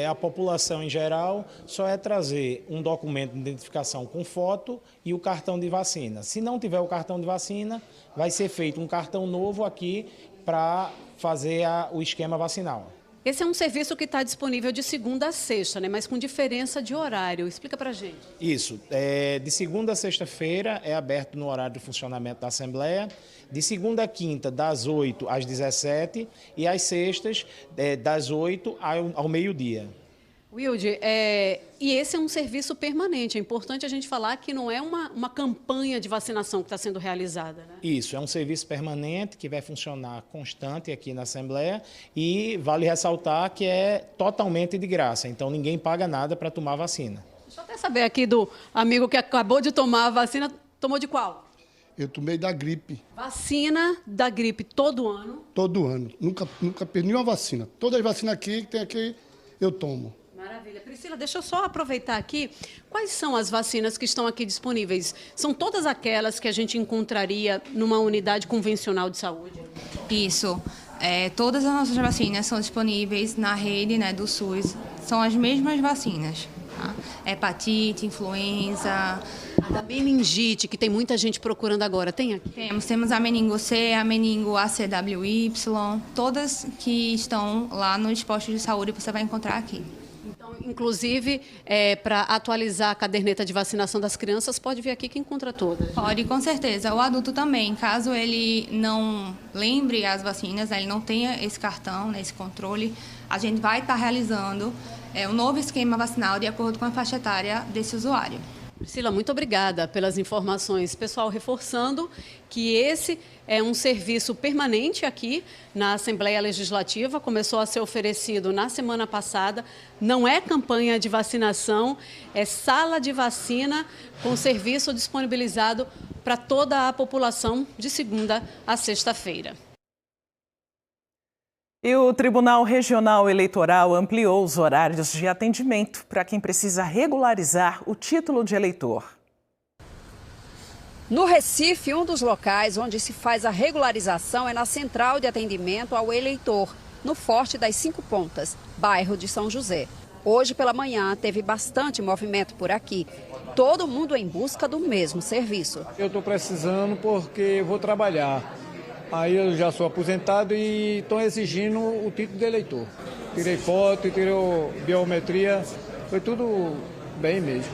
A população em geral só é trazer um documento de identificação com foto e o cartão de vacina. Se não tiver o cartão de vacina, vai ser feito um cartão novo aqui para fazer o esquema vacinal. Esse é um serviço que está disponível de segunda a sexta, né? Mas com diferença de horário. Explica para a gente. Isso. De segunda a sexta-feira é aberto no horário de funcionamento da Assembleia. De segunda a quinta, das 8 às 17 e às sextas, das 8 ao meio-dia. Wilde, e esse é um serviço permanente. É importante a gente falar que não é uma campanha de vacinação que está sendo realizada, né? Isso, é um serviço permanente que vai funcionar constante aqui na Assembleia e vale ressaltar que é totalmente de graça, então ninguém paga nada para tomar vacina. Deixa eu até saber aqui do amigo que acabou de tomar a vacina, tomou de qual? Eu tomei da gripe. Vacina da gripe todo ano? Todo ano, nunca perdi nenhuma vacina. Todas as vacinas aqui que tem aqui eu tomo. Maravilha. Priscila, deixa eu só aproveitar aqui. Quais são as vacinas que estão aqui disponíveis? São todas aquelas que a gente encontraria numa unidade convencional de saúde? Isso. Todas as nossas vacinas são disponíveis na rede, né, do SUS. São as mesmas vacinas. Tá? Hepatite, influenza... A da meningite, que tem muita gente procurando agora, tem aqui? Temos a meningo C, a meningo ACWY, todas que estão lá nos postos de saúde você vai encontrar aqui. Então, inclusive, para atualizar a caderneta de vacinação das crianças, pode vir aqui que encontra todas? Pode, com certeza. O adulto também, caso ele não lembre as vacinas, ele não tenha esse cartão, né, esse controle, a gente vai estar realizando um novo esquema vacinal de acordo com a faixa etária desse usuário. Priscila, muito obrigada pelas informações. Pessoal, reforçando que esse é um serviço permanente aqui na Assembleia Legislativa, começou a ser oferecido na semana passada, não é campanha de vacinação, é sala de vacina com serviço disponibilizado para toda a população de segunda a sexta-feira. E o Tribunal Regional Eleitoral ampliou os horários de atendimento para quem precisa regularizar o título de eleitor. No Recife, um dos locais onde se faz a regularização é na Central de Atendimento ao Eleitor, no Forte das Cinco Pontas, bairro de São José. Hoje pela manhã teve bastante movimento por aqui. Todo mundo em busca do mesmo serviço. Eu estou precisando porque eu vou trabalhar. Aí eu já sou aposentado e estão exigindo o título de eleitor. Tirei foto, tirei biometria, foi tudo bem mesmo.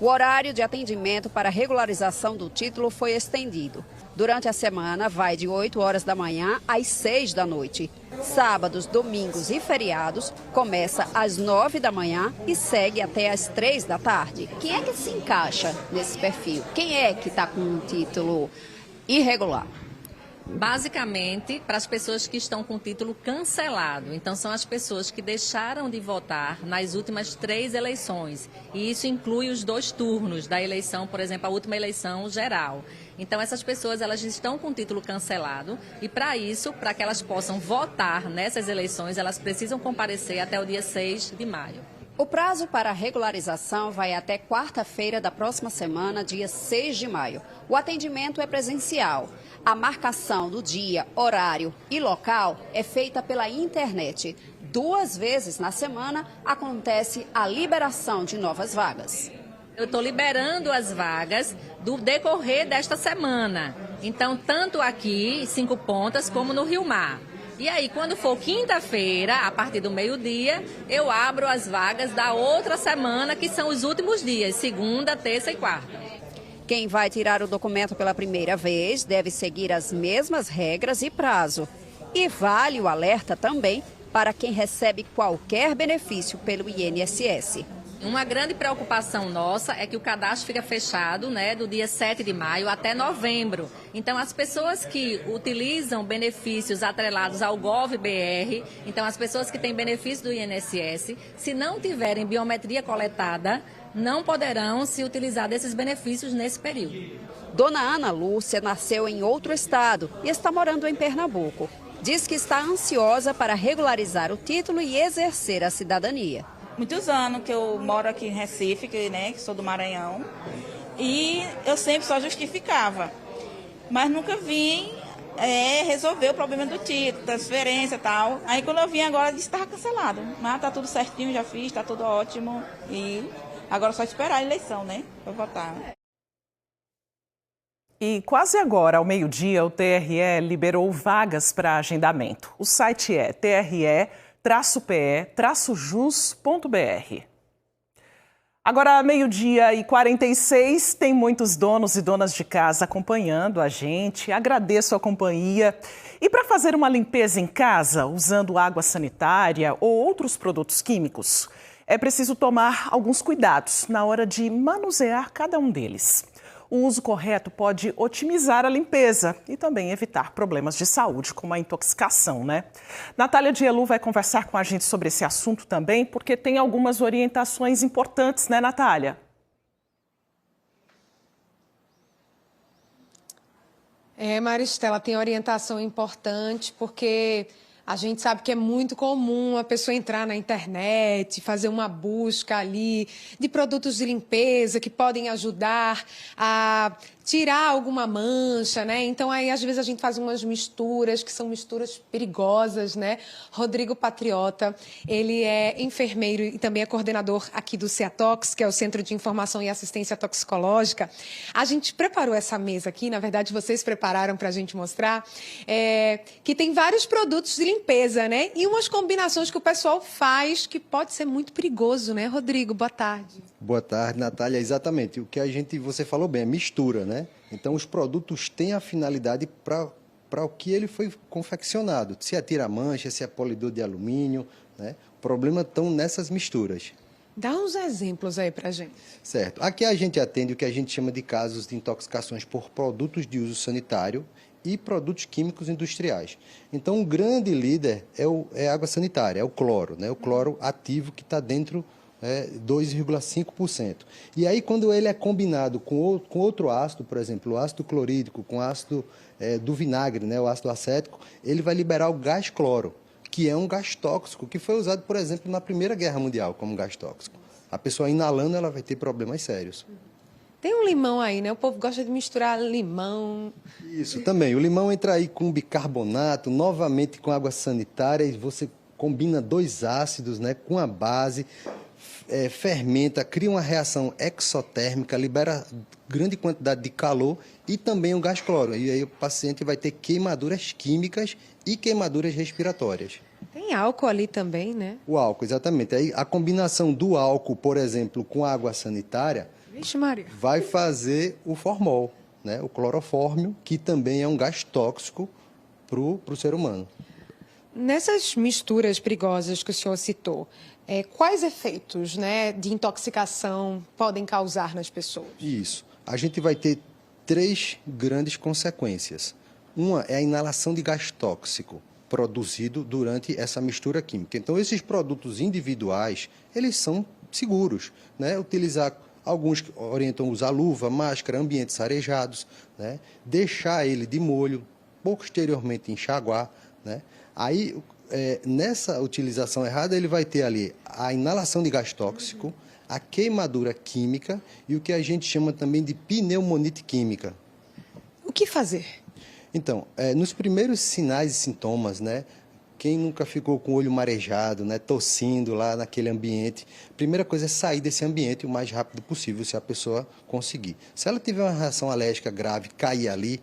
O horário de atendimento para regularização do título foi estendido. Durante a semana, vai de 8 horas da manhã às 6 da noite. Sábados, domingos e feriados, começa às 9 da manhã e segue até às 3 da tarde. Quem é que se encaixa nesse perfil? Quem é que está com um título irregular? Basicamente, para as pessoas que estão com o título cancelado. Então, são as pessoas que deixaram de votar nas últimas 3 eleições. E isso inclui os 2 turnos da eleição, por exemplo, a última eleição geral. Então, essas pessoas elas estão com o título cancelado e, para isso, para que elas possam votar nessas eleições, elas precisam comparecer até o dia 6 de maio. O prazo para a regularização vai até quarta-feira da próxima semana, dia 6 de maio. O atendimento é presencial. A marcação do dia, horário e local é feita pela internet. 2 vezes na semana acontece a liberação de novas vagas. Eu estou liberando as vagas do decorrer desta semana. Então, tanto aqui, 5 Pontas, como no Rio Mar. E aí, quando for quinta-feira, a partir do meio-dia, eu abro as vagas da outra semana, que são os últimos dias, segunda, terça e quarta. Quem vai tirar o documento pela primeira vez deve seguir as mesmas regras e prazo. E vale o alerta também para quem recebe qualquer benefício pelo INSS. Uma grande preocupação nossa é que o cadastro fica fechado, né, do dia 7 de maio até novembro. Então, as pessoas que utilizam benefícios atrelados ao GovBR, então as pessoas que têm benefício do INSS, se não tiverem biometria coletada, não poderão se utilizar desses benefícios nesse período. Dona Ana Lúcia nasceu em outro estado e está morando em Pernambuco. Diz que está ansiosa para regularizar o título e exercer a cidadania. Muitos anos que eu moro aqui em Recife, que sou do Maranhão, e eu sempre só justificava, mas nunca vim resolver o problema do título, transferência e tal. Aí quando eu vim agora, disse que estava cancelado, mas tá tudo certinho, já fiz, tá tudo ótimo, e agora é só esperar a eleição, né, para votar. E quase agora, ao meio-dia, o TRE liberou vagas para agendamento. O site é tre-pe-jus.br. Agora, meio-dia e 46, tem muitos donos e donas de casa acompanhando a gente. Agradeço a companhia. E para fazer uma limpeza em casa, usando água sanitária ou outros produtos químicos, é preciso tomar alguns cuidados na hora de manusear cada um deles. O uso correto pode otimizar a limpeza e também evitar problemas de saúde, como a intoxicação, né? Natália Dielu vai conversar com a gente sobre esse assunto também, porque tem algumas orientações importantes, né, Natália? Maristela, tem orientação importante, porque a gente sabe que é muito comum a pessoa entrar na internet, fazer uma busca ali de produtos de limpeza que podem ajudar a tirar alguma mancha, né? Então, aí, às vezes, a gente faz umas misturas que são misturas perigosas, né? Rodrigo Patriota, ele é enfermeiro e também é coordenador aqui do CEATOX, que é o Centro de Informação e Assistência Toxicológica. A gente preparou essa mesa aqui, na verdade, vocês prepararam para a gente mostrar, que tem vários produtos de limpeza, né? E umas combinações que o pessoal faz que pode ser muito perigoso, né, Rodrigo? Boa tarde. Boa tarde, Natália. Exatamente. O que você falou bem, é mistura, né? Então, os produtos têm a finalidade para o que ele foi confeccionado. Se é tira-mancha, se é polidor de alumínio, né? O problema estão nessas misturas. Dá uns exemplos aí para a gente. Certo. Aqui a gente atende o que a gente chama de casos de intoxicações por produtos de uso sanitário e produtos químicos industriais. Então, o grande líder é a água sanitária, é o cloro, né? O cloro ativo que está dentro 2,5%. E aí, quando ele é combinado com outro ácido, por exemplo, o ácido clorídrico, com o ácido do vinagre, né, o ácido acético, ele vai liberar o gás cloro, que é um gás tóxico, que foi usado, por exemplo, na Primeira Guerra Mundial como gás tóxico. A pessoa inalando, ela vai ter problemas sérios. Tem um limão aí, né? O povo gosta de misturar limão. Isso, também. O limão entra aí com bicarbonato, novamente com água sanitária, e você combina dois ácidos, né, com a base, fermenta, cria uma reação exotérmica, libera grande quantidade de calor e também o gás cloro. E aí o paciente vai ter queimaduras químicas e queimaduras respiratórias. Tem álcool ali também, né? O álcool, exatamente. Aí a combinação do álcool, por exemplo, com água sanitária, Vixe, Maria, vai fazer o formol, né? O clorofórmio, que também é um gás tóxico para o ser humano. Nessas misturas perigosas que o senhor citou, quais efeitos, né, de intoxicação podem causar nas pessoas? Isso. A gente vai ter 3 grandes consequências. Uma é a inalação de gás tóxico produzido durante essa mistura química. Então, esses produtos individuais, eles são seguros, né? Alguns orientam a usar luva, máscara, ambientes arejados, né? Deixar ele de molho, posteriormente enxaguar, né? Aí, nessa utilização errada, ele vai ter ali a inalação de gás tóxico, a queimadura química e o que a gente chama também de pneumonite química. O que fazer? Então, nos primeiros sinais e sintomas, né? Quem nunca ficou com o olho marejado, né, tossindo lá naquele ambiente, a primeira coisa é sair desse ambiente o mais rápido possível, se a pessoa conseguir. Se ela tiver uma reação alérgica grave, cair ali,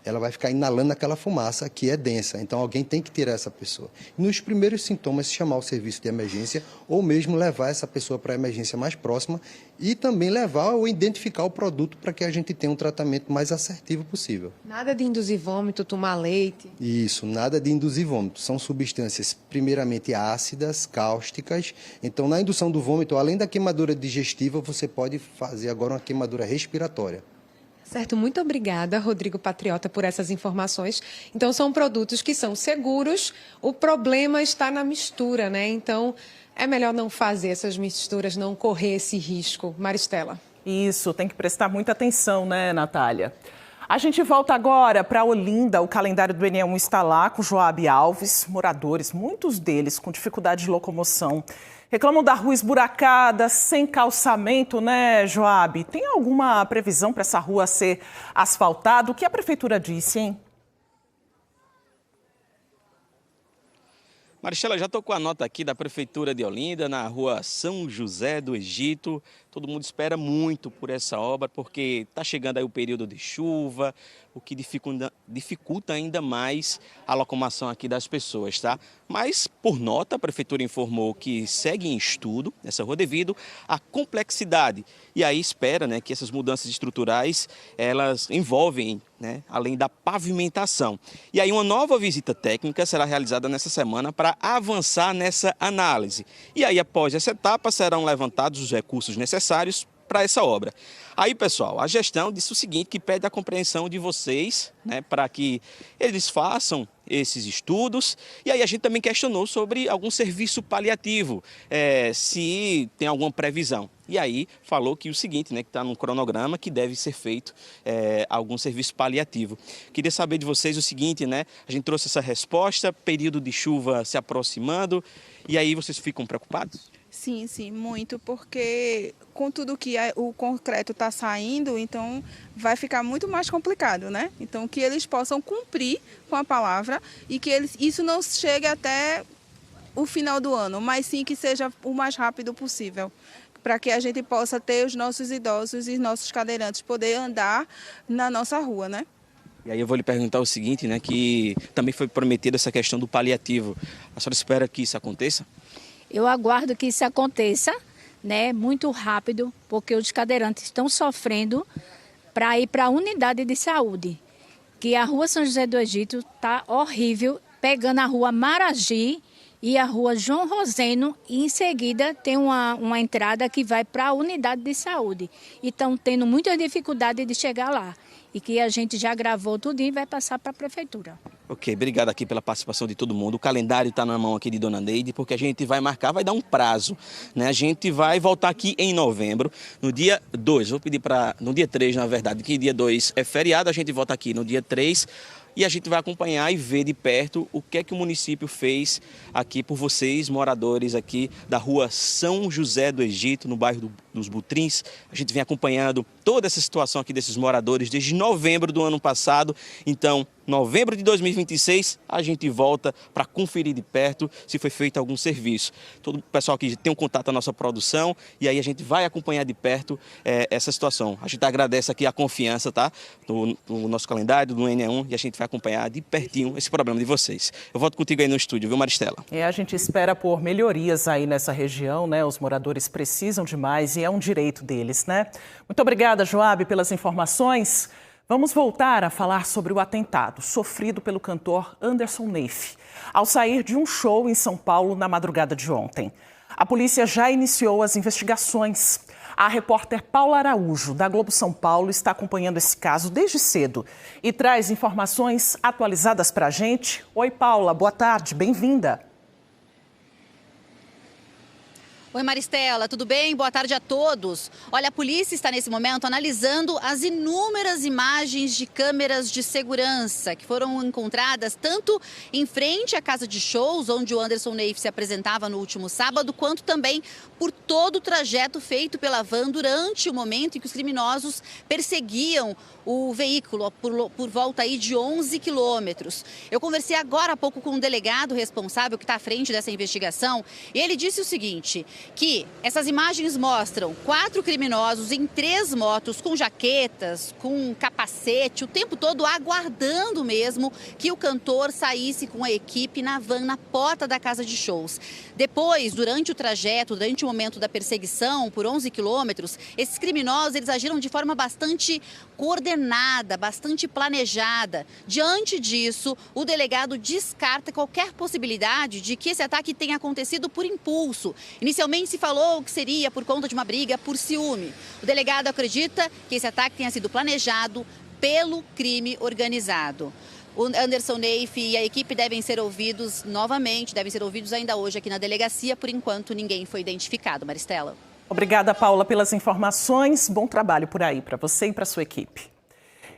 ela vai ficar inalando aquela fumaça que é densa. Então, alguém tem que tirar essa pessoa. Nos primeiros sintomas, chamar o serviço de emergência ou mesmo levar essa pessoa para a emergência mais próxima e também levar ou identificar o produto para que a gente tenha um tratamento mais assertivo possível. Nada de induzir vômito, tomar leite? Isso, nada de induzir vômito. São substâncias, primeiramente, ácidas, cáusticas. Então, na indução do vômito, além da queimadura digestiva, você pode fazer agora uma queimadura respiratória. Certo, muito obrigada, Rodrigo Patriota, por essas informações. Então, são produtos que são seguros, o problema está na mistura, né? Então, é melhor não fazer essas misturas, não correr esse risco. Maristela. Isso, tem que prestar muita atenção, né, Natália? A gente volta agora para Olinda. O calendário do Enem está lá com Joab Alves, moradores, muitos deles com dificuldade de locomoção. Reclamam da rua esburacada, sem calçamento, né, Joab? Tem alguma previsão para essa rua ser asfaltada? O que a prefeitura disse, hein? Maristela, já estou com a nota aqui da Prefeitura de Olinda, na rua São José do Egito. Todo mundo espera muito por essa obra, porque está chegando aí o período de chuva, o que dificulta ainda mais a locomoção aqui das pessoas, tá? Mas, por nota, a Prefeitura informou que segue em estudo essa rua devido à complexidade. E aí espera, né, que essas mudanças estruturais, elas envolvem, né, além da pavimentação. E aí uma nova visita técnica será realizada nessa semana para avançar nessa análise. E aí, após essa etapa, serão levantados os recursos necessários para essa obra. Aí, pessoal, a gestão disse o seguinte, que pede a compreensão de vocês, né, para que eles façam esses estudos. E aí a gente também questionou sobre algum serviço paliativo, se tem alguma previsão. E aí falou que o seguinte, né, que está no cronograma que deve ser feito algum serviço paliativo. Queria saber de vocês o seguinte, né, a gente trouxe essa resposta, período de chuva se aproximando, e aí vocês ficam preocupados? Sim, sim, muito, porque com tudo que o concreto está saindo, então vai ficar muito mais complicado, né? Então que eles possam cumprir com a palavra e que isso não chegue até o final do ano, mas sim que seja o mais rápido possível, para que a gente possa ter os nossos idosos e os nossos cadeirantes poder andar na nossa rua, né? E aí eu vou lhe perguntar o seguinte, né, que também foi prometida essa questão do paliativo. A senhora espera que isso aconteça? Eu aguardo que isso aconteça, né, muito rápido, porque os cadeirantes estão sofrendo para ir para a unidade de saúde, que a rua São José do Egito está horrível, pegando a rua Maragi e a rua João Roseno, e em seguida tem uma entrada que vai para a unidade de saúde. E estão tendo muita dificuldade de chegar lá, e que a gente já gravou tudo e vai passar para a prefeitura. Ok, obrigado aqui pela participação de todo mundo. O calendário está na mão aqui de Dona Neide, porque a gente vai marcar, vai dar um prazo, né? A gente vai voltar aqui em novembro, no dia 2, vou pedir para, no dia 3, na verdade, que dia 2 é feriado, a gente volta aqui no dia 3, e a gente vai acompanhar e ver de perto o que é que o município fez aqui por vocês, moradores aqui da rua São José do Egito, no bairro dos Butrins. A gente vem acompanhando toda essa situação aqui desses moradores desde novembro do ano passado. Então, novembro de 2026, a gente volta para conferir de perto se foi feito algum serviço. Todo o pessoal aqui tem um contato à nossa produção e aí a gente vai acompanhar de perto essa situação. A gente agradece aqui a confiança, tá? No nosso calendário, do NE1, e a gente vai acompanhar de pertinho esse problema de vocês. Eu volto contigo aí no estúdio, viu, Maristela? A gente espera por melhorias aí nessa região, né? Os moradores precisam demais e é um direito deles, né? Muito obrigada, Joab, pelas informações. Vamos voltar a falar sobre o atentado sofrido pelo cantor Anderson Neif ao sair de um show em São Paulo na madrugada de ontem. A polícia já iniciou as investigações. A repórter Paula Araújo, da Globo São Paulo, está acompanhando esse caso desde cedo e traz informações atualizadas para a gente. Oi, Paula, boa tarde, bem-vinda. Oi, Maristela, tudo bem? Boa tarde a todos. Olha, a polícia está nesse momento analisando as inúmeras imagens de câmeras de segurança que foram encontradas tanto em frente à casa de shows, onde o Anderson Neif se apresentava no último sábado, quanto também por todo o trajeto feito pela van durante o momento em que os criminosos perseguiam o veículo por volta aí de 11 quilômetros. Eu conversei agora há pouco com um delegado responsável que está à frente dessa investigação e ele disse o seguinte, que essas imagens mostram 4 criminosos em 3 motos com jaquetas, com capacete, o tempo todo aguardando mesmo que o cantor saísse com a equipe na van na porta da casa de shows. Depois, durante o trajeto, durante o momento da perseguição por 11 quilômetros, esses criminosos eles agiram de forma bastante coordenada, bastante planejada. Diante disso, o delegado descarta qualquer possibilidade de que esse ataque tenha acontecido por impulso. Inicialmente se falou que seria por conta de uma briga por ciúme. O delegado acredita que esse ataque tenha sido planejado pelo crime organizado. O Anderson Neif e a equipe devem ser ouvidos novamente, devem ser ouvidos ainda hoje aqui na delegacia. Por enquanto, ninguém foi identificado. Maristela. Obrigada, Paula, pelas informações. Bom trabalho por aí para você e para sua equipe.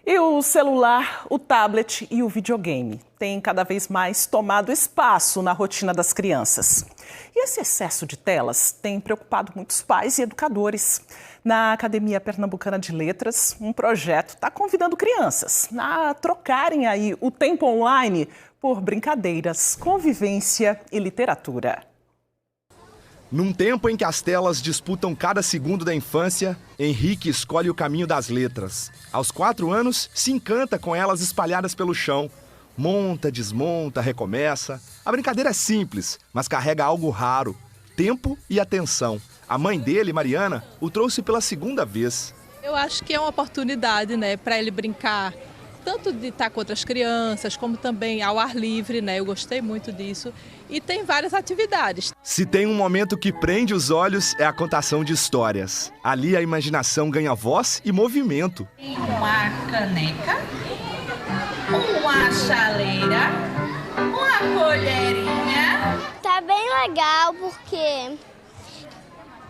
E o celular, o tablet e o videogame têm cada vez mais tomado espaço na rotina das crianças. E esse excesso de telas tem preocupado muitos pais e educadores. Na Academia Pernambucana de Letras, um projeto está convidando crianças a trocarem aí o tempo online por brincadeiras, convivência e literatura. Num tempo em que as telas disputam cada segundo da infância, Henrique escolhe o caminho das letras. Aos 4 anos, se encanta com elas espalhadas pelo chão. Monta, desmonta, recomeça. A brincadeira é simples, mas carrega algo raro: tempo e atenção. A mãe dele, Mariana, o trouxe pela 2ª vez. Eu acho que é uma oportunidade, né, para ele brincar, tanto de estar com outras crianças, como também ao ar livre, né? Eu gostei muito disso. E tem várias atividades. Se tem um momento que prende os olhos, é a contação de histórias. Ali a imaginação ganha voz e movimento. Uma caneca, uma chaleira, uma colherinha. Tá bem legal porque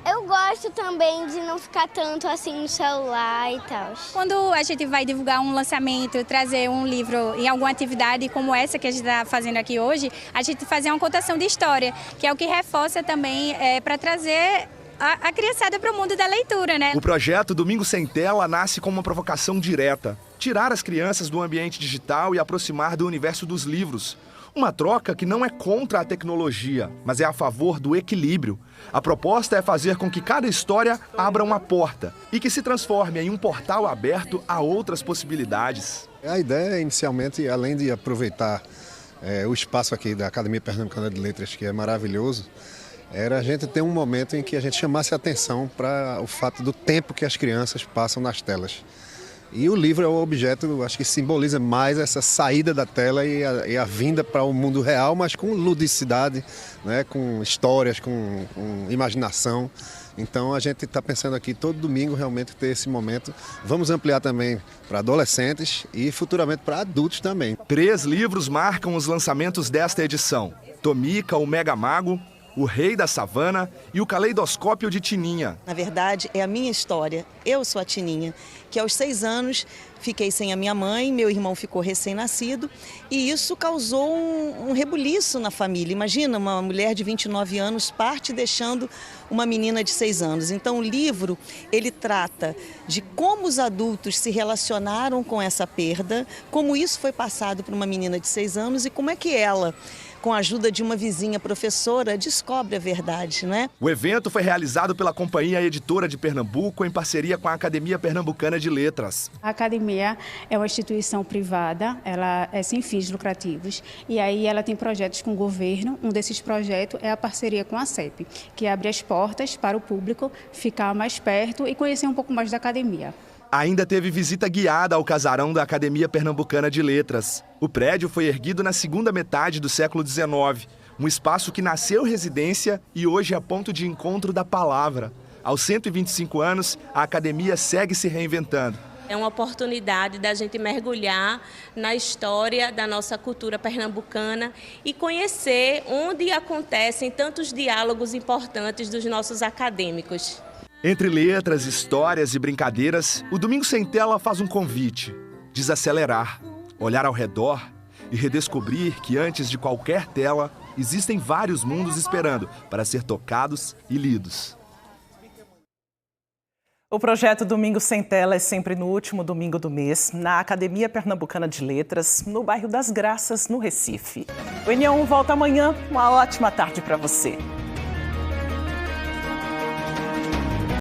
eu gosto também de não ficar tanto assim no celular e tal. Quando a gente vai divulgar um lançamento, trazer um livro em alguma atividade como essa que a gente está fazendo aqui hoje, a gente fazer uma contação de história, que é o que reforça também para trazer a criançada para o mundo da leitura, né? O projeto Domingo Sem Tela nasce como uma provocação direta: tirar as crianças do ambiente digital e aproximar do universo dos livros. Uma troca que não é contra a tecnologia, mas é a favor do equilíbrio. A proposta é fazer com que cada história abra uma porta e que se transforme em um portal aberto a outras possibilidades. A ideia, inicialmente, além de aproveitar o espaço aqui da Academia Pernambucana de Letras, que é maravilhoso, era a gente ter um momento em que a gente chamasse a atenção para o fato do tempo que as crianças passam nas telas. E o livro é o objeto, acho que simboliza mais essa saída da tela e a vinda para o mundo real, mas com ludicidade, né, com histórias, com imaginação. Então a gente está pensando aqui todo domingo realmente ter esse momento. Vamos ampliar também para adolescentes e futuramente para adultos também. 3 livros marcam os lançamentos desta edição: Tomica, o Mega Mago, O Rei da Savana e O Caleidoscópio de Tininha. Na verdade, é a minha história. Eu sou a Tininha, que aos 6 anos fiquei sem a minha mãe, meu irmão ficou recém-nascido e isso causou um rebuliço na família. Imagina, uma mulher de 29 anos parte deixando uma menina de 6 anos. Então o livro, ele trata de como os adultos se relacionaram com essa perda, como isso foi passado para uma menina de 6 anos e como é que ela, com a ajuda de uma vizinha professora, descobre a verdade, né? O evento foi realizado pela Companhia Editora de Pernambuco em parceria com a Academia Pernambucana de Letras. A academia é uma instituição privada, ela é sem fins lucrativos e aí ela tem projetos com o governo. Um desses projetos é a parceria com a CEP, que abre as portas para o público ficar mais perto e conhecer um pouco mais da academia. Ainda teve visita guiada ao casarão da Academia Pernambucana de Letras. O prédio foi erguido na 2ª metade do século XIX, um espaço que nasceu residência e hoje é ponto de encontro da palavra. Aos 125 anos, a academia segue se reinventando. É uma oportunidade da gente mergulhar na história da nossa cultura pernambucana e conhecer onde acontecem tantos diálogos importantes dos nossos acadêmicos. Entre letras, histórias e brincadeiras, o Domingo Sem Tela faz um convite: desacelerar, olhar ao redor e redescobrir que antes de qualquer tela existem vários mundos esperando para ser tocados e lidos. O projeto Domingo Sem Tela é sempre no último domingo do mês, na Academia Pernambucana de Letras, no bairro das Graças, no Recife. O NE1 volta amanhã. Uma ótima tarde para você.